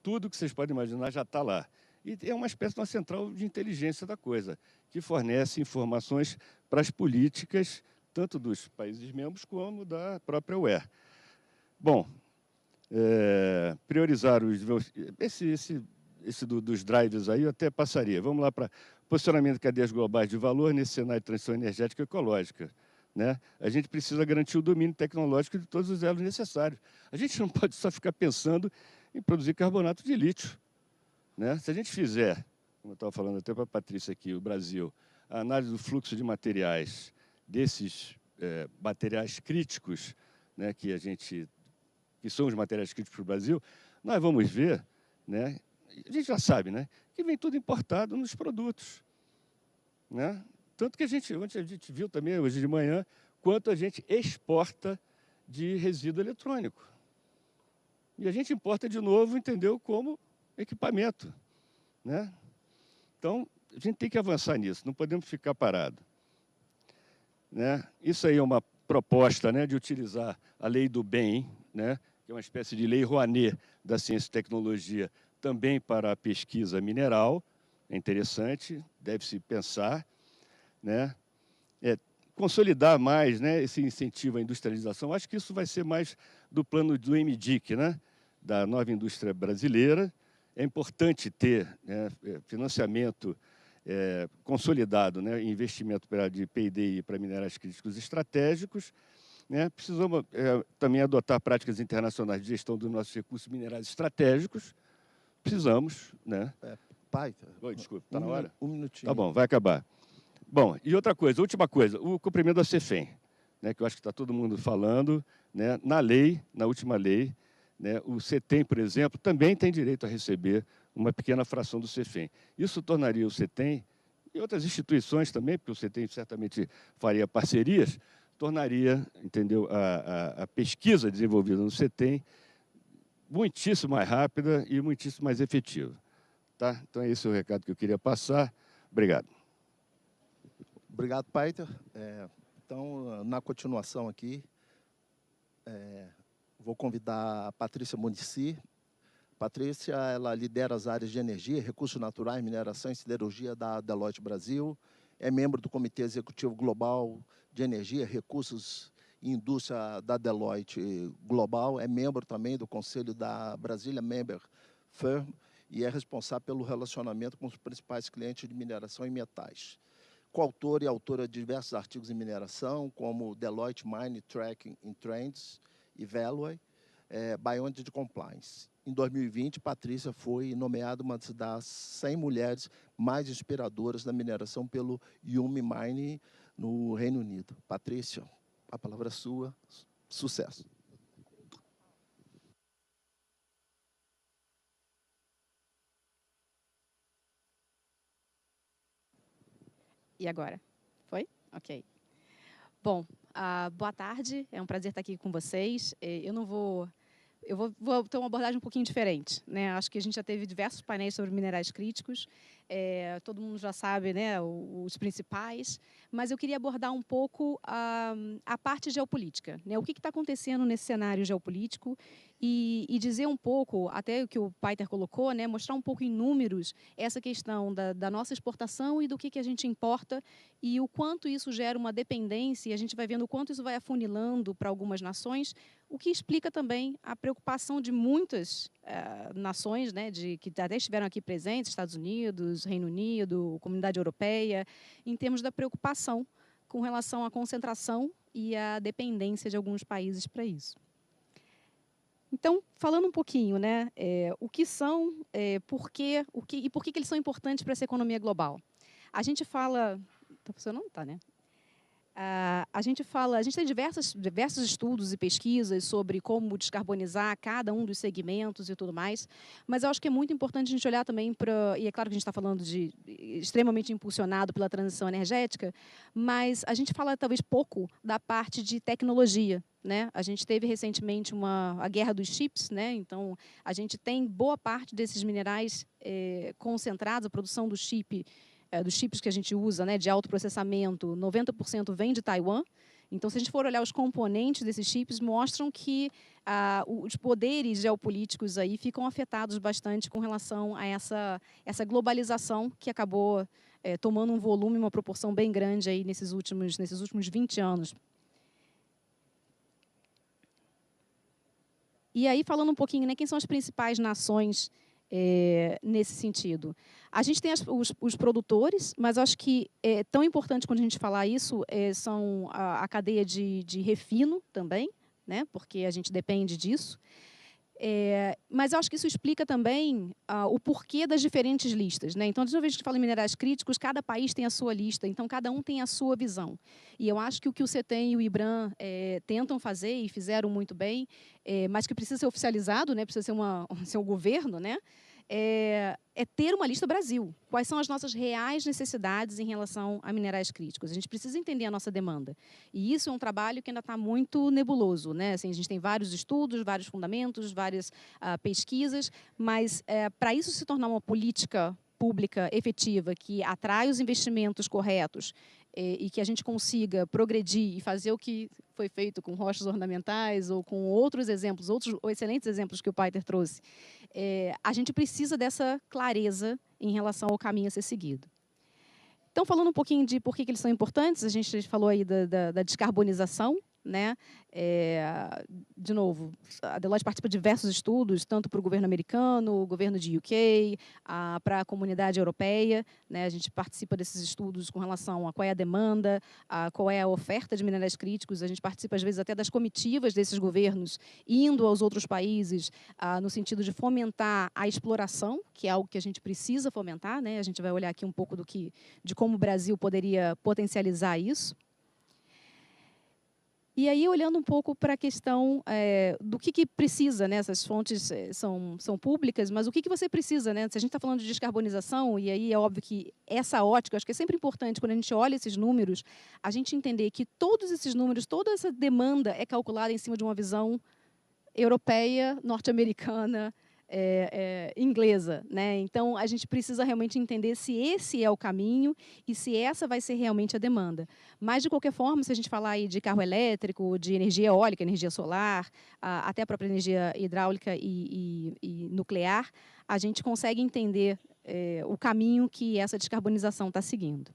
tudo que vocês podem imaginar já está lá. E é uma espécie de uma central de inteligência da coisa, que fornece informações para as políticas, tanto dos países membros como da própria UE. Bom, priorizar os... Esse dos drivers aí eu até passaria. Vamos lá para posicionamento de cadeias globais de valor nesse cenário de transição energética e ecológica. Né? A gente precisa garantir o domínio tecnológico de todos os elos necessários. A gente não pode só ficar pensando em produzir carbonato de lítio. Né? Se a gente fizer, como eu estava falando até para a Patrícia aqui, o Brasil, a análise do fluxo de materiais, desses materiais críticos, né, que são os materiais críticos para o Brasil, nós vamos ver, né, a gente já sabe, né, que vem tudo importado nos produtos. Né? Tanto que ontem a gente viu também, hoje de manhã, quanto a gente exporta de resíduo eletrônico. E a gente importa de novo, entendeu, como equipamento. Né? Então, a gente tem que avançar nisso, não podemos ficar parado. Né? Isso aí é uma proposta, né, de utilizar a lei do bem, né, que é uma espécie de lei Rouanet da ciência e tecnologia, também para a pesquisa mineral. É interessante, deve-se pensar. Né? Consolidar mais, né, esse incentivo à industrialização. Acho que isso vai ser mais do plano do MDIC, né, da nova indústria brasileira. É importante ter, né, financiamento consolidado, né, investimento de P&DI para minerais críticos estratégicos. Né? Precisamos também adotar práticas internacionais de gestão dos nossos recursos minerais estratégicos. Precisamos. Né? Pai, Oi, desculpa, está na hora? Um minutinho. Tá bom, vai acabar. Bom, e outra coisa, última coisa, o cumprimento da CEFEM, né, que eu acho que está todo mundo falando, né, na lei, na última lei, né, o CETEM, por exemplo, também tem direito a receber uma pequena fração do CEFEM. Isso tornaria o CETEM, e outras instituições também, porque o CETEM certamente faria parcerias, tornaria, entendeu, a pesquisa desenvolvida no CETEM muitíssimo mais rápida e muitíssimo mais efetiva. Tá? Então, esse é o recado que eu queria passar. Obrigado. Obrigado, Peter. Então, na continuação aqui, vou convidar a Patrícia Munici. Patrícia, ela lidera as áreas de energia, recursos naturais, mineração e siderurgia da Deloitte Brasil. É membro do Comitê Executivo Global de Energia, Recursos e Indústria da Deloitte Global. É membro também do Conselho da Brasília Member Firm e é responsável pelo relacionamento com os principais clientes de mineração e metais. Coautora e autora de diversos artigos em mineração, como Deloitte Mine Tracking in Trends e Value, Beyond the Compliance. Em 2020, Patrícia foi nomeada uma das 100 mulheres mais inspiradoras da mineração pelo Yumi Mine no Reino Unido. Patrícia, a palavra é sua. Sucesso. E agora? Foi? Ok. Bom, boa tarde. É um prazer estar aqui com vocês. Eu vou ter uma abordagem um pouquinho diferente, né? Acho que a gente já teve diversos painéis sobre minerais críticos. Todo mundo já sabe, né, os principais. mas eu queria abordar um pouco a parte geopolítica, né? O que está acontecendo nesse cenário geopolítico e dizer um pouco, até o que o Peiter colocou, né? Mostrar um pouco em números essa questão da nossa exportação e do que a gente importa e o quanto isso gera uma dependência, e a gente vai vendo o quanto isso vai afunilando para algumas nações, o que explica também a preocupação de muitas nações, né, que até estiveram aqui presentes, Estados Unidos, Reino Unido, Comunidade Europeia, em termos da preocupação com relação à concentração e à dependência de alguns países para isso. Então, falando um pouquinho, né, o que são, por que eles são importantes para essa economia global. A gente fala... Está funcionando? Tá, né? A gente tem diversos estudos e pesquisas sobre como descarbonizar cada um dos segmentos e tudo mais, mas eu acho que é muito importante a gente olhar também para, e é claro que a gente está falando de extremamente impulsionado pela transição energética, mas a gente fala talvez pouco da parte de tecnologia, né? A gente teve recentemente a guerra dos chips, né? Então a gente tem boa parte desses minerais concentrados, a produção do chip, dos chips que a gente usa, né, de alto processamento, 90% vem de Taiwan. Então, se a gente for olhar os componentes desses chips, mostram que os poderes geopolíticos aí ficam afetados bastante com relação a essa globalização que acabou tomando um volume, uma proporção bem grande aí nesses últimos 20 anos. E aí, falando um pouquinho, né, quem são as principais nações nesse sentido? A gente tem os produtores, mas acho que é tão importante quando a gente falar isso são a cadeia de refino também, né? Porque a gente depende disso. Mas eu acho que isso explica também o porquê das diferentes listas, né? Então, toda vez que a gente fala em minerais críticos, cada país tem a sua lista, então cada um tem a sua visão. E eu acho que o CETEM e o IBRAM tentam fazer e fizeram muito bem, mas que precisa ser oficializado, né? Precisa ser um governo, né? É ter uma lista Brasil. Quais são as nossas reais necessidades em relação a minerais críticos? A gente precisa entender a nossa demanda. E isso é um trabalho que ainda está muito nebuloso, né? Assim, a gente tem vários estudos, vários fundamentos, várias pesquisas, mas para isso se tornar uma política pública efetiva que atrai os investimentos corretos e que a gente consiga progredir e fazer o que foi feito com rochas ornamentais ou com outros exemplos, outros excelentes exemplos que o Peiter trouxe, a gente precisa dessa clareza em relação ao caminho a ser seguido. Então, falando um pouquinho de por que eles são importantes, a gente falou aí da descarbonização, né? De novo, a Deloitte participa de diversos estudos, tanto para o governo americano, o governo de UK, para a comunidade europeia, né? A gente participa desses estudos com relação a qual é a demanda, qual é a oferta de minerais críticos. A gente participa, às vezes, até das comitivas desses governos, indo aos outros países, no sentido de fomentar a exploração, que é algo que a gente precisa fomentar, né? A gente vai olhar aqui um pouco de como o Brasil poderia potencializar isso. E aí, olhando um pouco para a questão do que precisa, né? Essas fontes são públicas, mas o que você precisa, né? Se a gente está falando de descarbonização, e aí é óbvio que essa ótica, acho que é sempre importante, quando a gente olha esses números, a gente entender que todos esses números, toda essa demanda é calculada em cima de uma visão europeia, norte-americana, inglesa, né? Então, a gente precisa realmente entender se esse é o caminho e se essa vai ser realmente a demanda. Mas, de qualquer forma, se a gente falar aí de carro elétrico, de energia eólica, energia solar, até a própria energia hidráulica e nuclear, a gente consegue entender o caminho que essa descarbonização está seguindo.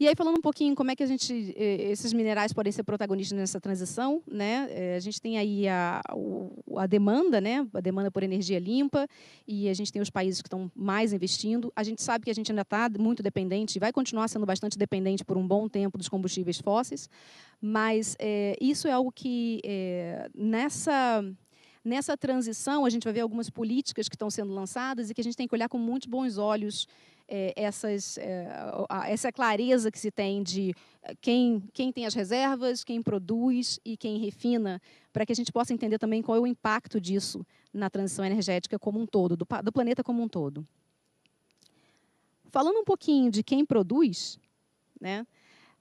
E aí, falando um pouquinho como é que esses minerais podem ser protagonistas nessa transição, né? A gente tem aí a demanda, né? A demanda por energia limpa, e a gente tem os países que estão mais investindo. A gente sabe que a gente ainda está muito dependente, e vai continuar sendo bastante dependente por um bom tempo dos combustíveis fósseis, mas isso é algo que, nessa transição, a gente vai ver algumas políticas que estão sendo lançadas e que a gente tem que olhar com muitos bons olhos essa clareza que se tem de quem tem as reservas, quem produz e quem refina, para que a gente possa entender também qual é o impacto disso na transição energética como um todo, do planeta como um todo. Falando um pouquinho de quem produz, né?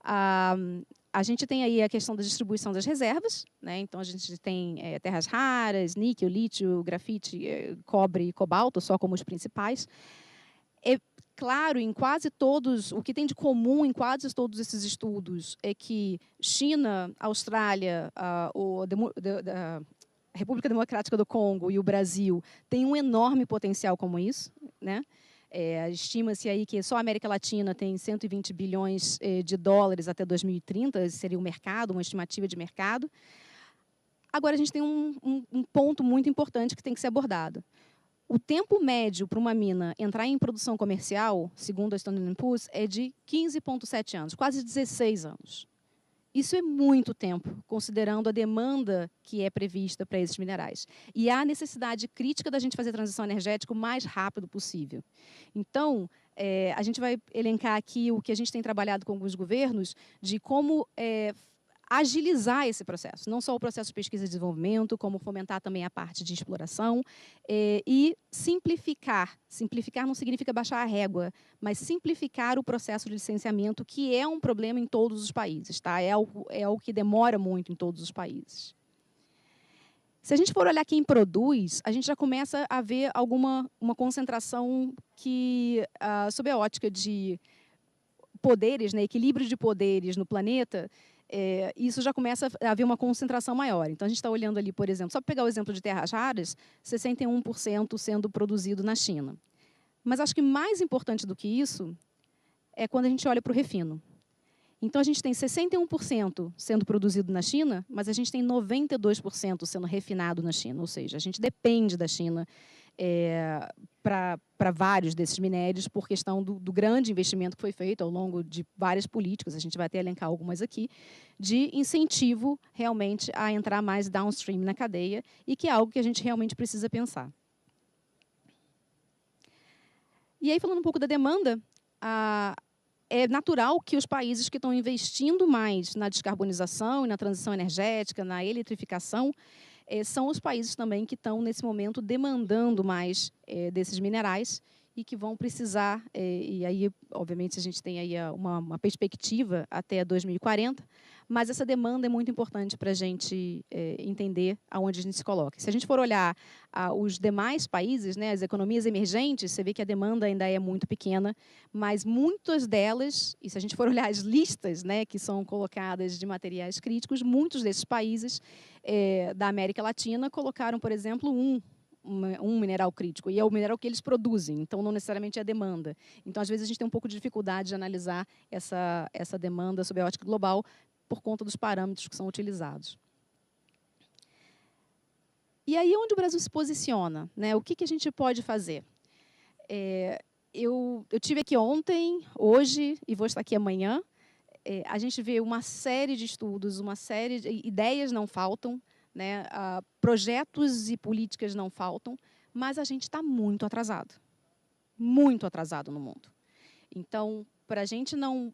A gente tem aí a questão da distribuição das reservas, né? Então, a gente tem terras raras, níquel, lítio, grafite, cobre e cobalto, só como os principais. É claro, em quase todos, o que tem de comum em quase todos esses estudos é que China, Austrália, a República Democrática do Congo e o Brasil têm um enorme potencial como isso, né? Estima-se aí que só a América Latina tem 120 bilhões de dólares até 2030, esse seria o mercado, uma estimativa de mercado. Agora, a gente tem um ponto muito importante que tem que ser abordado. O tempo médio para uma mina entrar em produção comercial, segundo a Standard & Poor's, é de 15,7 anos, quase 16 anos. Isso é muito tempo, considerando a demanda que é prevista para esses minerais. E há a necessidade crítica da gente fazer a transição energética o mais rápido possível. Então, a gente vai elencar aqui o que a gente tem trabalhado com alguns governos de como agilizar esse processo, não só o processo de pesquisa e desenvolvimento, como fomentar também a parte de exploração e simplificar. Simplificar não significa baixar a régua, mas simplificar o processo de licenciamento, que é um problema em todos os países, tá? É algo que demora muito em todos os países. Se a gente for olhar quem produz, a gente já começa a ver uma concentração que, sob a ótica de poderes, né, equilíbrio de poderes no planeta, isso já começa a haver uma concentração maior. Então, a gente está olhando ali, por exemplo, só para pegar o exemplo de terras raras, 61% sendo produzido na China. Mas acho que mais importante do que isso é quando a gente olha para o refino. Então, a gente tem 61% sendo produzido na China, mas a gente tem 92% sendo refinado na China. Ou seja, a gente depende da China para vários desses minérios por questão do grande investimento que foi feito ao longo de várias políticas, a gente vai até elencar algumas aqui, de incentivo realmente a entrar mais downstream na cadeia e que é algo que a gente realmente precisa pensar. E aí, falando um pouco da demanda, é natural que os países que estão investindo mais na descarbonização e na transição energética, na eletrificação, são os países também que estão, nesse momento, demandando mais desses minerais e que vão precisar, e aí, obviamente, a gente tem aí uma perspectiva até 2040, mas essa demanda é muito importante para a gente entender aonde a gente se coloca. Se a gente for olhar os demais países, né, as economias emergentes, você vê que a demanda ainda é muito pequena, mas muitas delas, e se a gente for olhar as listas, né, que são colocadas de materiais críticos, muitos desses países da América Latina colocaram, por exemplo, um mineral crítico, e é o mineral que eles produzem, então não necessariamente é a demanda. Então, às vezes, a gente tem um pouco de dificuldade de analisar essa demanda sob a ótica global por conta dos parâmetros que são utilizados. E aí, onde o Brasil se posiciona? Né? O que a gente pode fazer? Eu estive aqui ontem, hoje, e vou estar aqui amanhã. A gente vê uma série de estudos, uma série de ideias não faltam, né? Projetos e políticas não faltam, mas a gente está muito atrasado no mundo. Então, para a gente não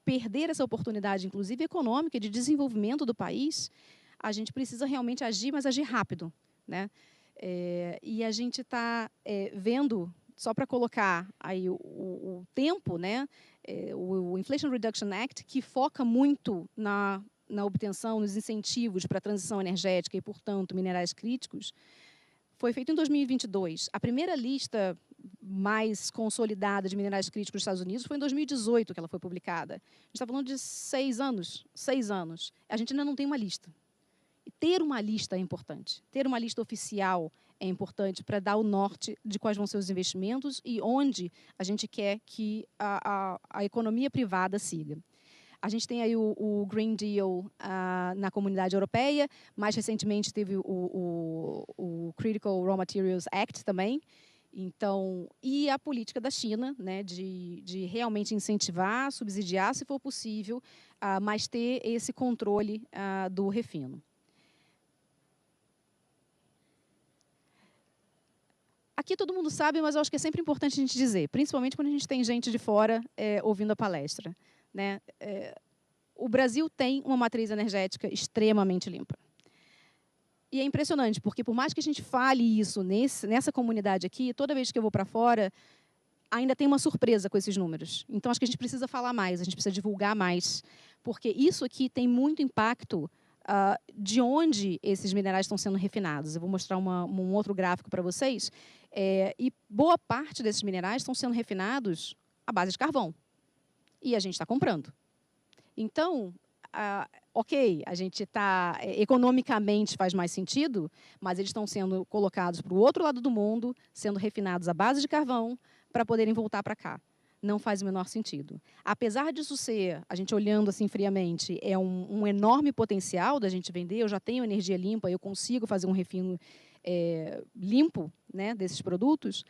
perder essa oportunidade, inclusive econômica, de desenvolvimento do país, a gente precisa realmente agir, mas agir rápido, né? E a gente está vendo, só para colocar aí o tempo, né? O Inflation Reduction Act, que foca muito na obtenção, nos incentivos para a transição energética e, portanto, minerais críticos, foi feito em 2022. A primeira lista mais consolidada de minerais críticos dos Estados Unidos foi em 2018 que ela foi publicada. A gente está falando de 6 anos. 6 anos. A gente ainda não tem uma lista. E ter uma lista é importante. Ter uma lista oficial é importante para dar o norte de quais vão ser os investimentos e onde a gente quer que a economia privada siga. A gente tem aí o Green Deal na Comunidade Europeia, mais recentemente teve o Critical Raw Materials Act também, então, e a política da China, né, de realmente incentivar, subsidiar, se for possível, mas ter esse controle do refino. Aqui todo mundo sabe, mas eu acho que é sempre importante a gente dizer, principalmente quando a gente tem gente de fora ouvindo a palestra. Né? O Brasil tem uma matriz energética extremamente limpa. E é impressionante, porque por mais que a gente fale isso nessa comunidade aqui, toda vez que eu vou para fora, ainda tem uma surpresa com esses números. Então, acho que a gente precisa falar mais, a gente precisa divulgar mais, porque isso aqui tem muito impacto de onde esses minerais estão sendo refinados. Eu vou mostrar um outro gráfico para vocês. E boa parte desses minerais estão sendo refinados à base de carvão. E a gente está comprando. Então, ok, a gente está... economicamente faz mais sentido, mas eles estão sendo colocados para o outro lado do mundo, sendo refinados à base de carvão, para poderem voltar para cá. Não faz o menor sentido. Apesar disso ser, a gente olhando assim friamente, é um enorme potencial da gente vender, eu já tenho energia limpa, eu consigo fazer um refino limpo, né, desses produtos,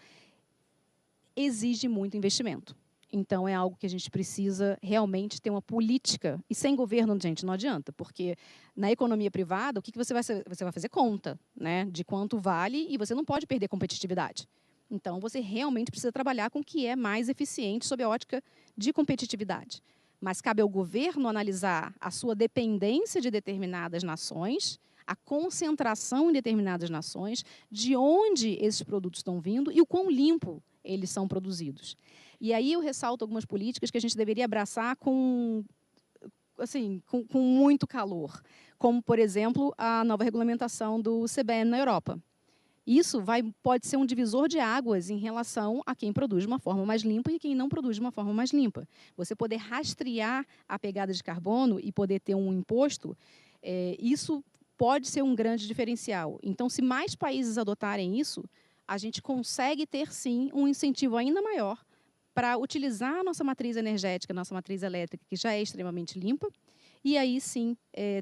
exige muito investimento. Então, é algo que a gente precisa realmente ter uma política. E sem governo, gente, não adianta, porque na economia privada, o que você vai fazer? Você vai fazer conta, né, de quanto vale e você não pode perder competitividade. Então, você realmente precisa trabalhar com o que é mais eficiente sob a ótica de competitividade. Mas cabe ao governo analisar a sua dependência de determinadas nações, a concentração em determinadas nações, de onde esses produtos estão vindo e o quão limpo eles são produzidos. E aí eu ressalto algumas políticas que a gente deveria abraçar com muito calor, como, por exemplo, a nova regulamentação do CBAM na Europa. Isso pode ser um divisor de águas em relação a quem produz de uma forma mais limpa e quem não produz de uma forma mais limpa. Você poder rastrear a pegada de carbono e poder ter um imposto, isso pode ser um grande diferencial. Então, se mais países adotarem isso, a gente consegue ter, sim, um incentivo ainda maior para utilizar a nossa matriz energética, a nossa matriz elétrica, que já é extremamente limpa, e aí, sim,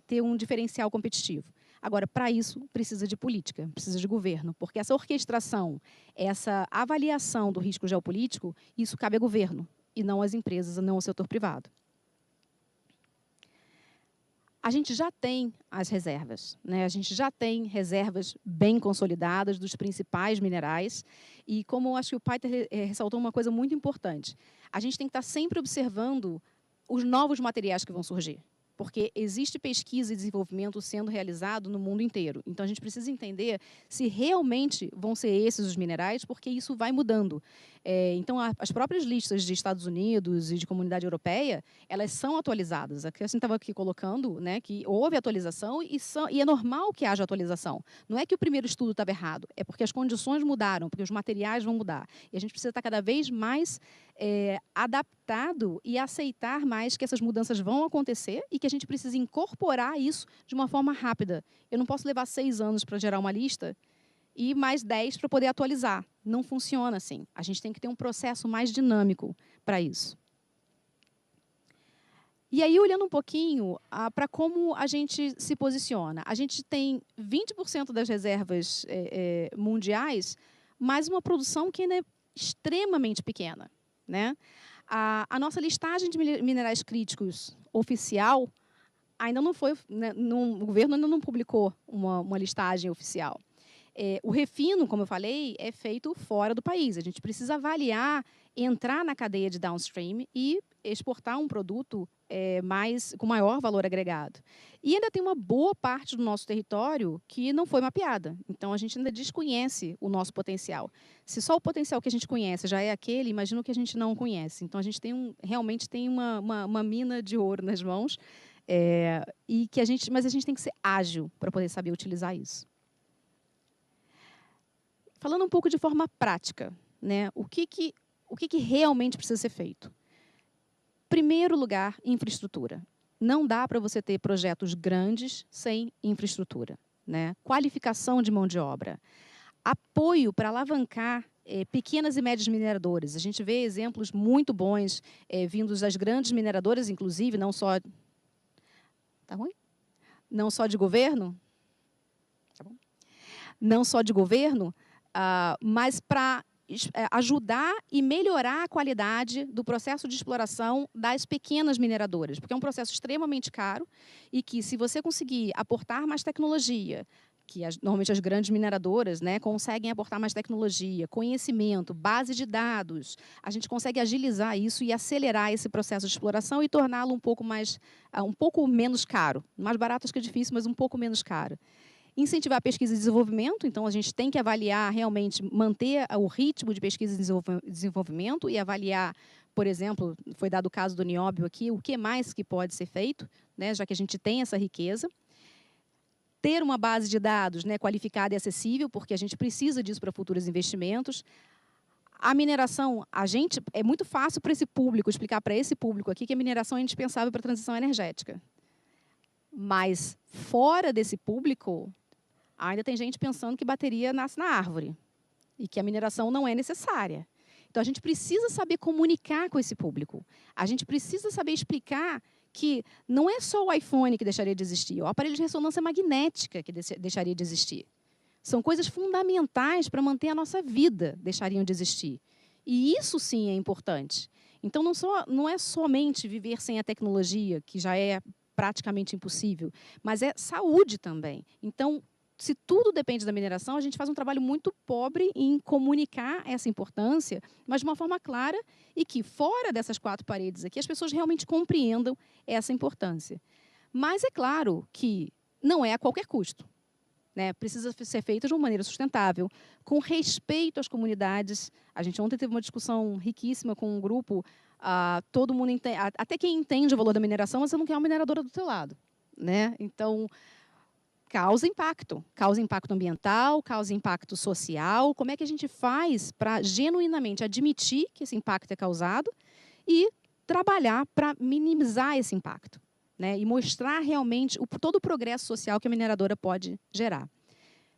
ter um diferencial competitivo. Agora, para isso, precisa de política, precisa de governo, porque essa orquestração, essa avaliação do risco geopolítico, isso cabe ao governo, e não às empresas, não ao setor privado. A gente já tem as reservas, né? A gente já tem reservas bem consolidadas dos principais minerais, e como acho que o Peter ressaltou uma coisa muito importante, a gente tem que estar sempre observando os novos materiais que vão surgir. Porque existe pesquisa e desenvolvimento sendo realizado no mundo inteiro. Então, a gente precisa entender se realmente vão ser esses os minerais, porque isso vai mudando. Então, as próprias listas de Estados Unidos e de Comunidade Europeia, elas são atualizadas. A gente estava aqui colocando, né, que houve atualização e é normal que haja atualização. Não é que o primeiro estudo estava errado, é porque as condições mudaram, porque os materiais vão mudar. E a gente precisa estar cada vez mais adaptado e aceitar mais que essas mudanças vão acontecer e que a gente precisa incorporar isso de uma forma rápida. Eu não posso levar 6 anos para gerar uma lista e mais 10 para poder atualizar. Não funciona assim. A gente tem que ter um processo mais dinâmico para isso. E aí, olhando um pouquinho para como a gente se posiciona. A gente tem 20% das reservas mundiais, mas uma produção que ainda é extremamente pequena, né? A nossa listagem de minerais críticos oficial ainda não foi, né, o governo ainda não publicou uma listagem oficial. O refino, como eu falei, é feito fora do país. A gente precisa avaliar, entrar na cadeia de downstream e exportar um produto com maior valor agregado. E ainda tem uma boa parte do nosso território que não foi mapeada. Então, a gente ainda desconhece o nosso potencial. Se só o potencial que a gente conhece já é aquele, imagina o que a gente não conhece. Então, a gente realmente tem uma mina de ouro nas mãos, mas a gente tem que ser ágil para poder saber utilizar isso. Falando um pouco de forma prática, né? O que realmente precisa ser feito? Primeiro lugar, infraestrutura. Não dá para você ter projetos grandes sem infraestrutura, né? Qualificação de mão de obra. Apoio para alavancar pequenas e médias mineradoras. A gente vê exemplos muito bons vindos das grandes mineradoras, inclusive, não só... Tá ruim? Não só de governo. Tá bom? Não só de governo, mas para ajudar e melhorar a qualidade do processo de exploração das pequenas mineradoras, porque é um processo extremamente caro e que, se você conseguir aportar mais tecnologia, que normalmente as grandes mineradoras, né, conseguem aportar mais tecnologia, conhecimento, base de dados, a gente consegue agilizar isso e acelerar esse processo de exploração e torná-lo um pouco menos caro. Mais barato acho que é difícil, mas um pouco menos caro. Incentivar a pesquisa e desenvolvimento, então a gente tem que avaliar realmente, manter o ritmo de pesquisa e desenvolvimento e avaliar, por exemplo, foi dado o caso do nióbio aqui, o que mais que pode ser feito, né, já que a gente tem essa riqueza. ter uma base de dados, né, qualificada e acessível, porque a gente precisa disso para futuros investimentos. A mineração, é muito fácil para esse público, explicar para esse público aqui que a mineração é indispensável para a transição energética. Mas, fora desse público, ainda tem gente pensando que bateria nasce na árvore e que a mineração não é necessária. Então, a gente precisa saber comunicar com esse público. A gente precisa saber explicar que não é só o iPhone que deixaria de existir, o aparelho de ressonância magnética que deixaria de existir. São coisas fundamentais para manter a nossa vida, deixariam de existir. E isso, sim, é importante. Então, não é somente viver sem a tecnologia, que já é praticamente impossível, mas é saúde também. Então, se tudo depende da mineração, a gente faz um trabalho muito pobre em comunicar essa importância, mas de uma forma clara e que, fora dessas 4 paredes aqui, as pessoas realmente compreendam essa importância. Mas é claro que não é a qualquer custo, né? Precisa ser feito de uma maneira sustentável, com respeito às comunidades. A gente ontem teve uma discussão riquíssima com um grupo, todo mundo entende, até quem entende o valor da mineração, mas você não quer uma mineradora do teu lado, né? Então, causa impacto ambiental, causa impacto social. Como é que a gente faz para genuinamente admitir que esse impacto é causado e trabalhar para minimizar esse impacto, né? E mostrar realmente todo o progresso social que a mineradora pode gerar.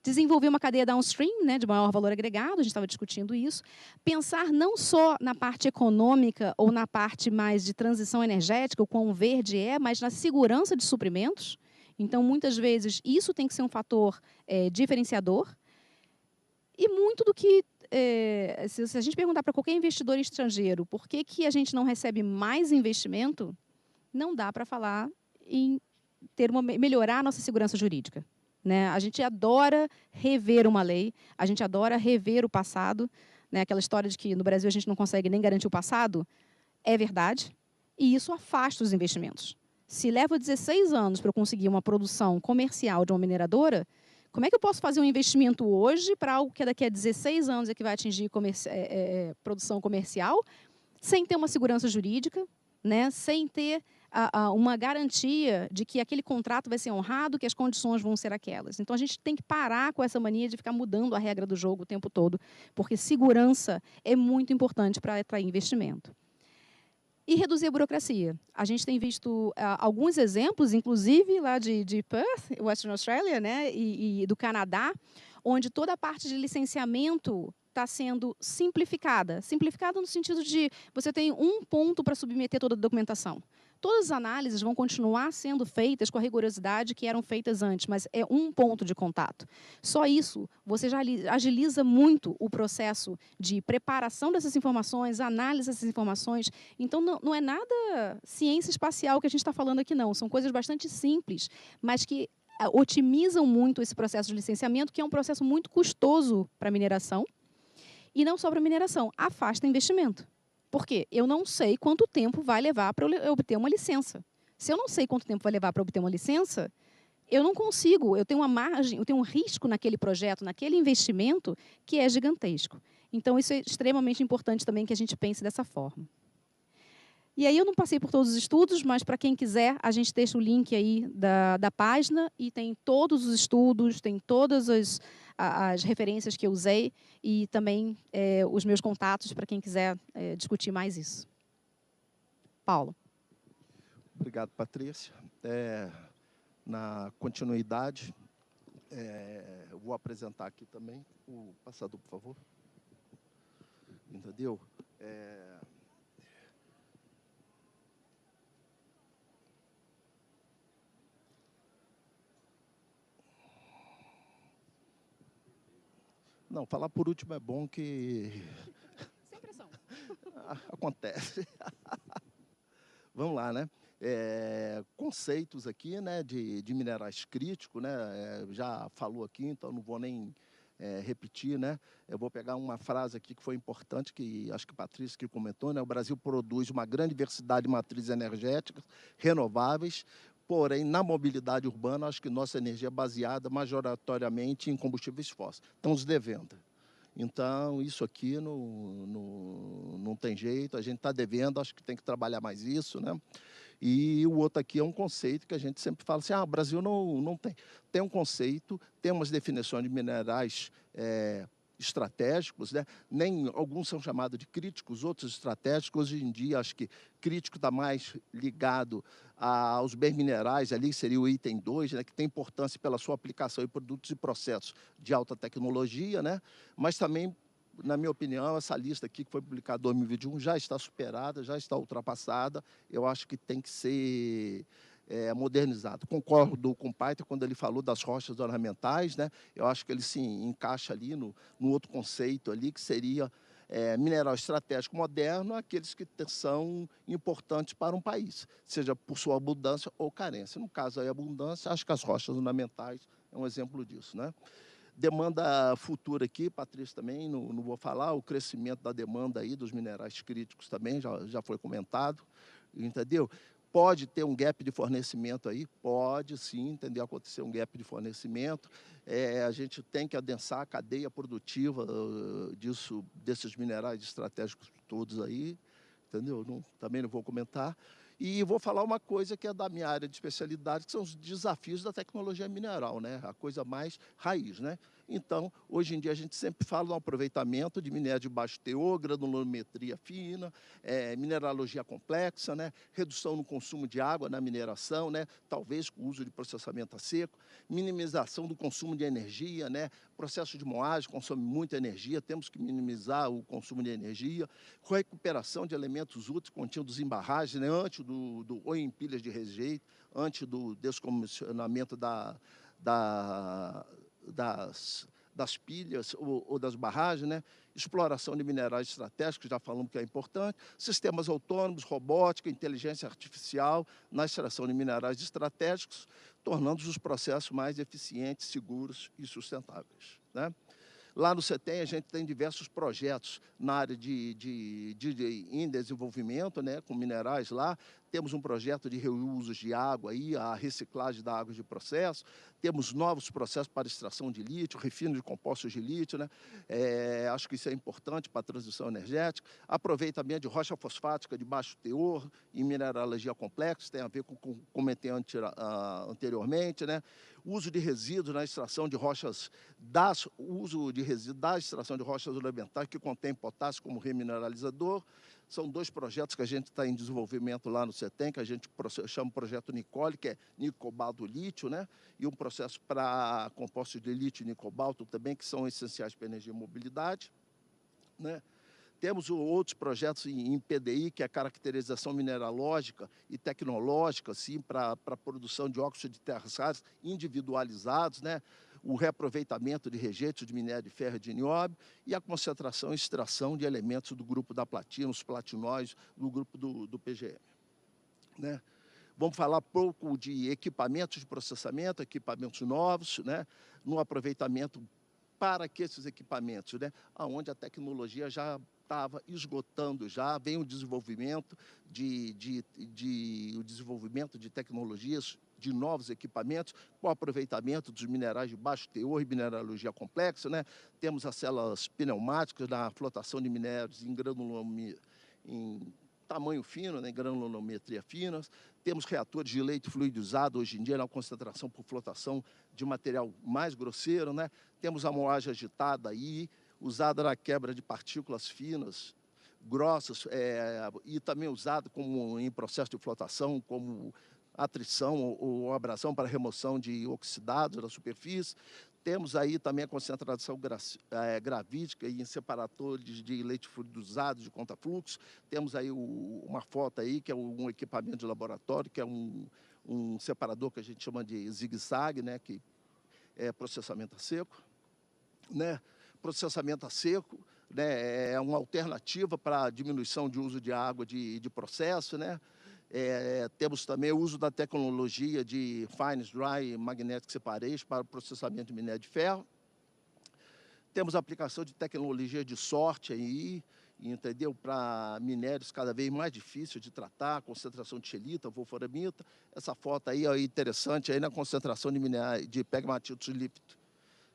Desenvolver uma cadeia downstream, né, de maior valor agregado, a gente estava discutindo isso. Pensar não só na parte econômica ou na parte mais de transição energética, o quão verde é, mas na segurança de suprimentos. Então, muitas vezes, isso tem que ser um fator diferenciador. E muito do que, se a gente perguntar para qualquer investidor estrangeiro por que a gente não recebe mais investimento, não dá para falar em melhorar a nossa segurança jurídica, né? A gente adora rever uma lei, a gente adora rever o passado, né? Aquela história de que no Brasil a gente não consegue nem garantir o passado, é verdade, e isso afasta os investimentos. Se leva 16 anos para eu conseguir uma produção comercial de uma mineradora, como é que eu posso fazer um investimento hoje para algo que daqui a 16 anos é que vai atingir produção comercial, sem ter uma segurança jurídica, né? Sem ter uma garantia de que aquele contrato vai ser honrado, que as condições vão ser aquelas. Então, a gente tem que parar com essa mania de ficar mudando a regra do jogo o tempo todo, porque segurança é muito importante para atrair investimento. E reduzir a burocracia. A gente tem visto alguns exemplos, inclusive lá de Perth, Western Australia, né, e do Canadá, onde toda a parte de licenciamento está sendo simplificada. Simplificada no sentido de você tem um ponto para submeter toda a documentação. Todas as análises vão continuar sendo feitas com a rigorosidade que eram feitas antes, mas é um ponto de contato. Só isso, você já agiliza muito o processo de preparação dessas informações, análise dessas informações. Então, não é nada ciência espacial que a gente está falando aqui, não. São coisas bastante simples, mas que otimizam muito esse processo de licenciamento, que é um processo muito custoso para a mineração. E não só para a mineração, afasta investimento. Por quê? Eu não sei quanto tempo vai levar para eu obter uma licença. Se eu não sei quanto tempo vai levar para obter uma licença, eu não consigo, eu tenho uma margem, eu tenho um risco naquele projeto, naquele investimento, que é gigantesco. Então, isso é extremamente importante também que a gente pense dessa forma. E aí eu não passei por todos os estudos, mas para quem quiser, a gente deixa o link aí da página e tem todos os estudos, tem todas as referências que eu usei e também os meus contatos para quem quiser discutir mais isso. Paulo. Obrigado, Patrícia. Na continuidade, eu vou apresentar aqui também o passador, por favor. Entendeu? Não, falar por último é bom que... Sem pressão. Acontece. Vamos lá, né? Conceitos aqui, né, de minerais críticos, né? Já falou aqui, então não vou nem repetir, né? Eu vou pegar uma frase aqui que foi importante, que acho que a Patrícia que comentou, né? O Brasil produz uma grande diversidade de matrizes energéticas renováveis, porém, na mobilidade urbana, acho que nossa energia é baseada majoritariamente em combustíveis fósseis. Estamos devendo. Então, isso aqui não tem jeito, a gente está devendo, acho que tem que trabalhar mais isso, né? E o outro aqui é um conceito que a gente sempre fala assim, o Brasil não tem. Tem um conceito, tem umas definições de minerais estratégicos, né? Nem alguns são chamados de críticos, outros estratégicos. Hoje em dia, acho que crítico está mais ligado aos bens minerais, ali seria o item 2, né? Que tem importância pela sua aplicação em produtos e processos de alta tecnologia, né? Mas também, na minha opinião, essa lista aqui que foi publicada em 2021 já está superada, já está ultrapassada. Eu acho que tem que ser modernizado. Concordo com o Paiter quando ele falou das rochas ornamentais, né? Eu acho que ele se encaixa ali no outro conceito ali, que seria mineral estratégico moderno, aqueles que são importantes para um país, seja por sua abundância ou carência. No caso aí, abundância, acho que as rochas ornamentais é um exemplo disso, né? Demanda futura aqui, Patrícia também, não vou falar, o crescimento da demanda aí dos minerais críticos também, já foi comentado, entendeu? Pode ter um gap de fornecimento aí? Pode sim, entendeu? Acontecer um gap de fornecimento. A gente tem que adensar a cadeia produtiva desses minerais estratégicos todos aí, entendeu? Também não vou comentar. E vou falar uma coisa que é da minha área de especialidade, que são os desafios da tecnologia mineral, né? A coisa mais raiz, né? Então, hoje em dia, a gente sempre fala no aproveitamento de minério de baixo teor, granulometria fina, mineralogia complexa, né? Redução no consumo de água na mineração, né? Talvez com o uso de processamento a seco, minimização do consumo de energia, né? Processo de moagem consome muita energia, temos que minimizar o consumo de energia, recuperação de elementos úteis contidos em barragens, né? Antes ou em pilhas de rejeito, antes do descomissionamento das pilhas ou das barragens, né? Exploração de minerais estratégicos, já falamos que é importante, sistemas autônomos, robótica, inteligência artificial na extração de minerais estratégicos, tornando os processos mais eficientes, seguros e sustentáveis, né? Lá no CETEM, a gente tem diversos projetos na área em desenvolvimento, né, com minerais lá. Temos um projeto de reusos de água, aí, a reciclagem da água de processo. Temos novos processos para extração de lítio, refino de compostos de lítio, né? Acho que isso é importante para a transição energética. Aproveitamento de rocha fosfática de baixo teor e mineralogia complexa, tem a ver com o que comentei anteriormente, né? Uso de resíduos na extração de rochas da extração de rochas ornamentais que contém potássio como remineralizador. São 2 projetos que a gente está em desenvolvimento lá no CETEM, que a gente chama de projeto Nicole, que é nicobalto lítio, né? E um processo para compostos de lítio e nicobalto também, que são essenciais para a energia e mobilidade, né? Temos outros projetos em PDI, que é a caracterização mineralógica e tecnológica, assim, para a produção de óxido de terras raras individualizados, né? O reaproveitamento de rejeitos de minério de ferro e de nióbio e a concentração e extração de elementos do grupo da platina, os platinóides, do grupo do PGM, né? Vamos falar pouco de equipamentos de processamento, equipamentos novos, né? No aproveitamento para que esses equipamentos, né? Onde a tecnologia já estava esgotando, já vem o desenvolvimento o desenvolvimento de tecnologias, de novos equipamentos, com o aproveitamento dos minerais de baixo teor e mineralogia complexa, né? Temos as células pneumáticas na flotação de minérios em tamanho fino, né, granulometria fina. Temos reatores de leite fluidizado hoje em dia na concentração por flotação de material mais grosseiro, né? Temos a moagem agitada aí, usada na quebra de partículas finas, grossas, e também usada em processo de flotação, como atrição ou abrasão para remoção de oxidados da superfície. Temos aí também a concentração gravídica em separadores de leite fluidizado de contrafluxo. Temos aí uma foto aí, que é um equipamento de laboratório, que é um separador que a gente chama de zigue-zague, né, que é processamento a seco, né? Processamento a seco, né, é uma alternativa para a diminuição de uso de água de processo, né? Temos também o uso da tecnologia de Fine Dry Magnetic Separation para o processamento de minério de ferro. Temos a aplicação de tecnologia de sorte aí, entendeu? Para minérios cada vez mais difíceis de tratar, concentração de xelita, wolframita. Essa foto aí é interessante aí na concentração de minério de pegmatitos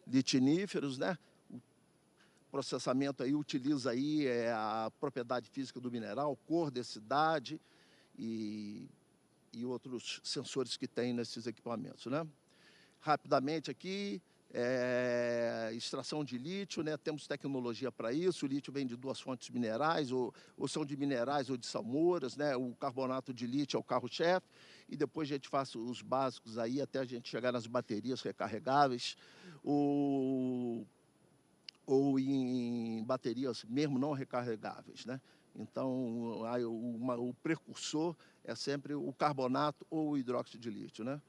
litiníferos, né? O processamento aí utiliza aí a propriedade física do mineral, cor, densidade e e outros sensores que tem nesses equipamentos, né? Rapidamente aqui, extração de lítio, né? Temos tecnologia para isso. O lítio vem de duas fontes minerais, ou são de minerais ou de salmouras, né? O carbonato de lítio é o carro-chefe, e depois a gente faz os básicos aí até a gente chegar nas baterias recarregáveis, ou em baterias mesmo não recarregáveis, né? Então, o precursor é sempre o carbonato ou o hidróxido de lítio, né?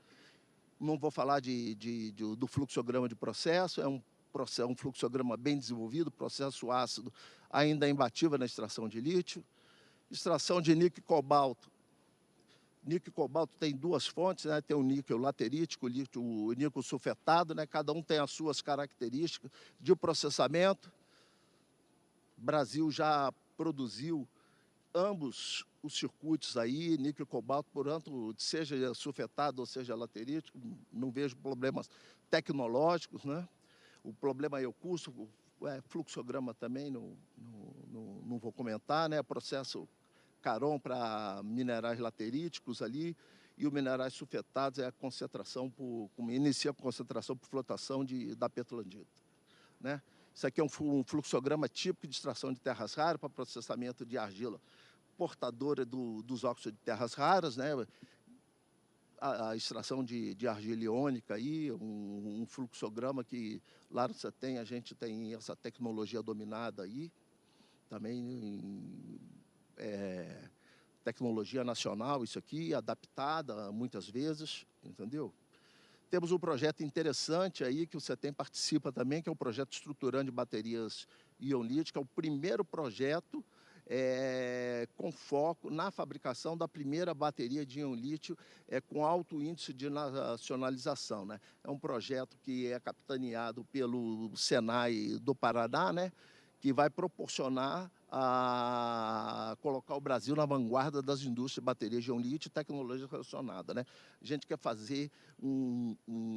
Não vou falar do fluxograma de processo, é um fluxograma bem desenvolvido, processo ácido ainda é imbatível na extração de lítio. Extração de níquel e cobalto. Níquel e cobalto tem duas fontes, né? Tem o níquel laterítico, o níquel sulfetado, né? Cada um tem as suas características de processamento. O Brasil já produziu ambos os circuitos aí, níquel e cobalto, portanto, seja sulfetado ou seja laterítico, não vejo problemas tecnológicos, né? O problema é o custo, fluxograma também, não vou comentar, né? Processo Caron para minerais lateríticos ali, e os minerais sulfetados é a concentração inicia a concentração por flotação da petlandita, né? Isso aqui é um fluxograma típico de extração de terras raras para processamento de argila portadora dos óxidos de terras raras, né? A extração de argila iônica aí, um fluxograma que lá a gente tem essa tecnologia dominada aí, também tecnologia nacional, isso aqui, adaptada muitas vezes, entendeu? Temos um projeto interessante aí que o CETEM participa também, que é o projeto estruturante de baterias íon-lítio, é o primeiro projeto com foco na fabricação da primeira bateria de íon-lítio com alto índice de nacionalização, né? É um projeto que é capitaneado pelo Senai do Paraná, né? Que vai proporcionar colocar o Brasil na vanguarda das indústrias de baterias de íon-lítio e tecnologia relacionada, né? A gente quer fazer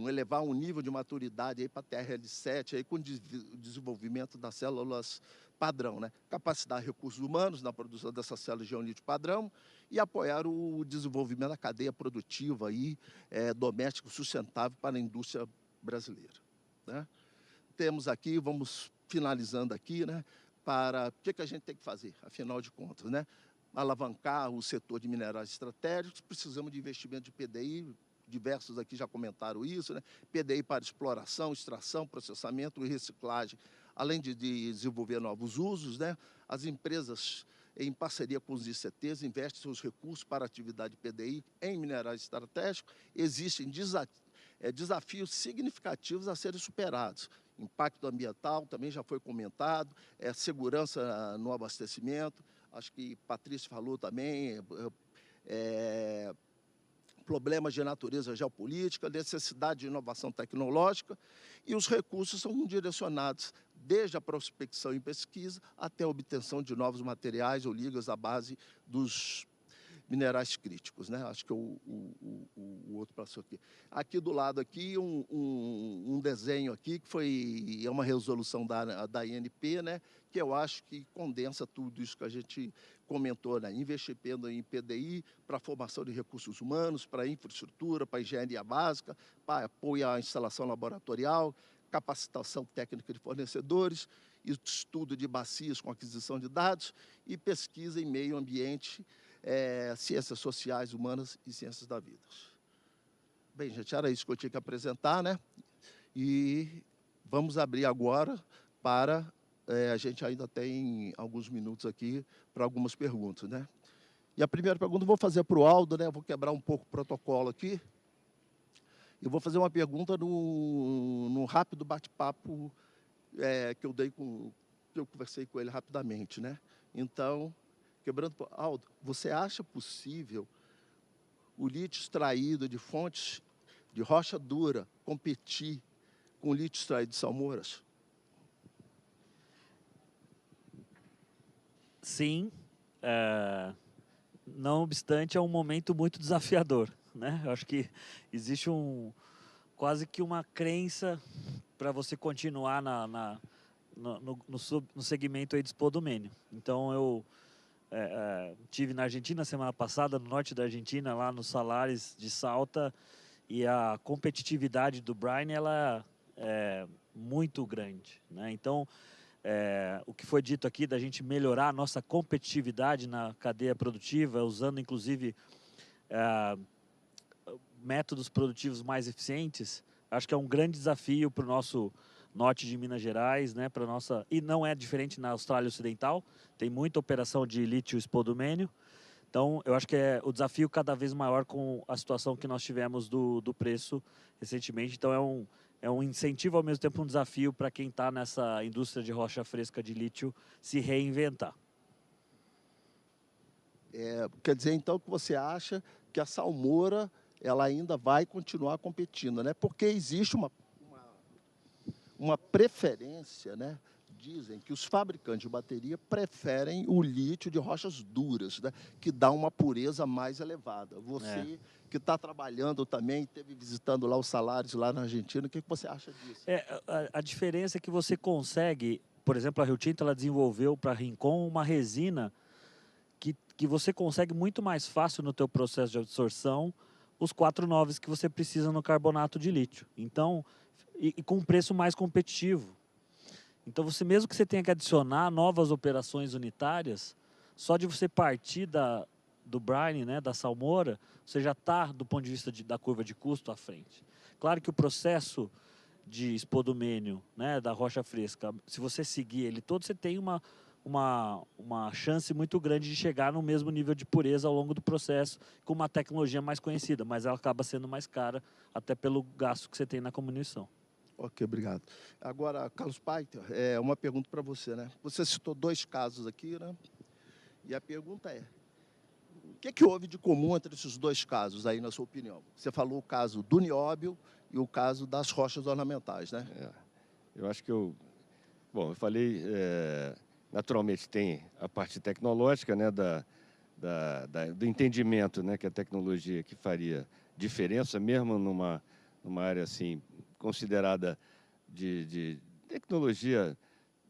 elevar um nível de maturidade para a TRL7 aí, com o desenvolvimento das células padrão, né? Capacitar recursos humanos na produção dessas células de íon-lítio padrão e apoiar o desenvolvimento da cadeia produtiva aí, doméstica sustentável para a indústria brasileira, né? Temos aqui, vamos finalizando aqui, né? O que a gente tem que fazer, afinal de contas, né? Alavancar o setor de minerais estratégicos, precisamos de investimento de PDI, diversos aqui já comentaram isso, né? PDI para exploração, extração, processamento e reciclagem, além de desenvolver novos usos, né? As empresas, em parceria com os ICTs, investem seus recursos para a atividade de PDI em minerais estratégicos. Existem desafios significativos a serem superados. Impacto ambiental também já foi comentado, segurança no abastecimento, acho que Patrícia falou também, problemas de natureza geopolítica, necessidade de inovação tecnológica, e os recursos são direcionados desde a prospecção e pesquisa até a obtenção de novos materiais ou ligas à base dos minerais críticos, né? Acho que o outro passou aqui. Aqui do lado aqui um desenho aqui que é uma resolução da INP, né? Que eu acho que condensa tudo isso que a gente comentou, né? Investimento em PDI para a formação de recursos humanos, para infraestrutura, para engenharia básica, para apoio à instalação laboratorial, capacitação técnica de fornecedores, estudo de bacias com aquisição de dados e pesquisa em meio ambiente, ciências sociais, humanas e ciências da vida. Bem, gente, era isso que eu tinha que apresentar, né? E vamos abrir agora para... a gente ainda tem alguns minutos aqui para algumas perguntas, né? E a primeira pergunta eu vou fazer para o Aldo, né? Eu vou quebrar um pouco o protocolo aqui. Eu vou fazer uma pergunta num rápido bate-papo que eu conversei com ele rapidamente, né? Então... Quebrando, Aldo, você acha possível o lítio extraído de fontes de rocha dura competir com o lítio extraído de salmouras? Sim, não obstante, é um momento muito desafiador, né? Eu acho que existe quase que uma crença para você continuar no segmento aí de spodumênio. Então, tive na Argentina semana passada, no norte da Argentina, lá nos Salares de Salta, e a competitividade do brine ela é muito grande, né? Então, o que foi dito aqui da gente melhorar a nossa competitividade na cadeia produtiva, usando inclusive métodos produtivos mais eficientes, acho que é um grande desafio para o nosso norte de Minas Gerais, né? E não é diferente na Austrália Ocidental, tem muita operação de lítio espodumênio. Então, eu acho que é o desafio cada vez maior com a situação que nós tivemos do preço recentemente. Então, é um incentivo, ao mesmo tempo um desafio para quem está nessa indústria de rocha fresca de lítio se reinventar. Quer dizer, então, que você acha que a salmoura ela ainda vai continuar competindo, né? Porque existe uma preferência, né? Dizem que os fabricantes de bateria preferem o lítio de rochas duras, né? Que dá uma pureza mais elevada. Você que está trabalhando também, esteve visitando lá os Salares lá na Argentina, o que você acha disso? A diferença é que você consegue, por exemplo, a Rio Tinto ela desenvolveu para a Rincon uma resina que você consegue muito mais fácil no teu processo de absorção os 4 noves que você precisa no carbonato de lítio. Então, e com um preço mais competitivo. Então, mesmo que você tenha que adicionar novas operações unitárias, só de você partir do brine, né, da salmoura, você já está, do ponto de vista da curva de custo, à frente. Claro que o processo de espodumênio, né, da rocha fresca, se você seguir ele todo, você tem uma chance muito grande de chegar no mesmo nível de pureza ao longo do processo, com uma tecnologia mais conhecida, mas ela acaba sendo mais cara, até pelo gasto que você tem na comminuição. Ok, obrigado. Agora, Carlos Paiter, uma pergunta para você, né? Você citou 2 casos aqui, né? E a pergunta é, o que houve de comum entre esses 2 casos aí, na sua opinião? Você falou o caso do nióbio e o caso das rochas ornamentais, né? Eu acho que eu falei, naturalmente tem a parte tecnológica, né, do entendimento, né, que a tecnologia que faria diferença, mesmo numa área assim, considerada de tecnologia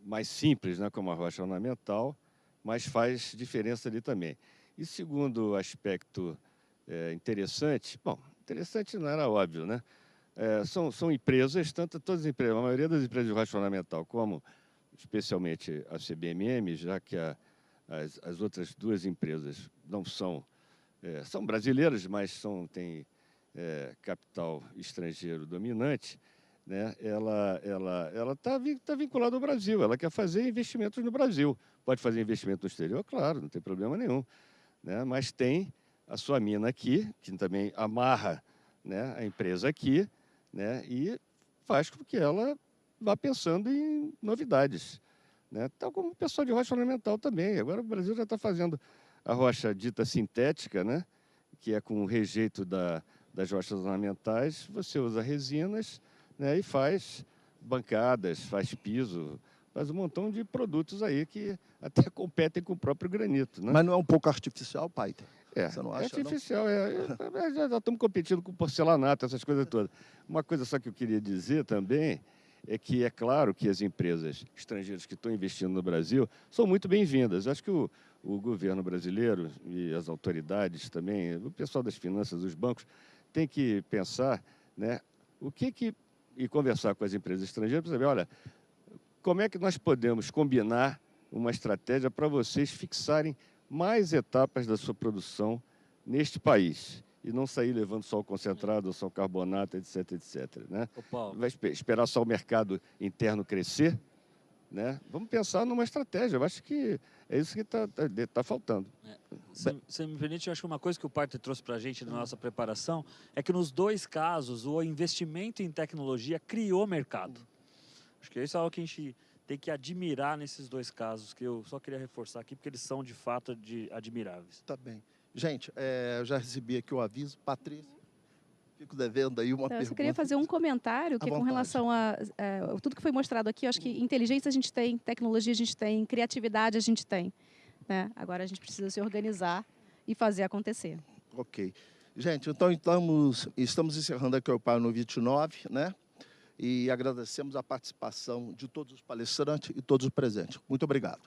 mais simples, né, como a rocha ornamental, mas faz diferença ali também. E segundo aspecto interessante, interessante não era óbvio, né? São empresas, todas as empresas, a maioria das empresas de rocha ornamental, como especialmente a CBMM, já que as outras 2 empresas não são brasileiras, mas têm capital estrangeiro dominante, né? Ela tá vinculada ao Brasil, ela quer fazer investimentos no Brasil. Pode fazer investimento no exterior, claro, não tem problema nenhum, né? Mas tem a sua mina aqui, que também amarra, né, a empresa aqui, né, e faz com que ela vá pensando em novidades, né? Tal como o pessoal de rocha ornamental também. Agora o Brasil já está fazendo a rocha dita sintética, né, que é com o rejeito das rochas ornamentais. Você usa resinas, né, e faz bancadas, faz piso, faz um montão de produtos aí que até competem com o próprio granito, né? Mas não é um pouco artificial, Paiter? Você não acha, artificial, já estamos competindo com porcelanato, essas coisas todas. Uma coisa só que eu queria dizer também é que é claro que as empresas estrangeiras que estão investindo no Brasil são muito bem-vindas. Acho que o governo brasileiro e as autoridades também, o pessoal das finanças, os bancos, tem que pensar, né, e conversar com as empresas estrangeiras para saber, olha, como é que nós podemos combinar uma estratégia para vocês fixarem mais etapas da sua produção neste país e não sair levando só o concentrado, ou só o carbonato, etc, etc, né? Vai esperar só o mercado interno crescer, né? Vamos pensar numa estratégia. Eu acho que é isso que tá faltando. Se me permite, eu acho que uma coisa que o Paiter trouxe para a gente na nossa preparação é que nos 2 casos o investimento em tecnologia criou mercado. Acho que isso é algo que a gente tem que admirar nesses 2 casos, que eu só queria reforçar aqui, porque eles são, de fato, admiráveis. Tá bem. Gente, eu já recebi aqui o aviso. Patrícia, fico devendo aí uma pergunta. Eu só queria fazer um comentário, que é com relação a tudo que foi mostrado aqui. Eu acho que inteligência a gente tem, tecnologia a gente tem, criatividade a gente tem, né? Agora a gente precisa se organizar e fazer acontecer. Ok. Gente, então estamos encerrando aqui o Pioneer 29, né? E agradecemos a participação de todos os palestrantes e todos os presentes. Muito obrigado.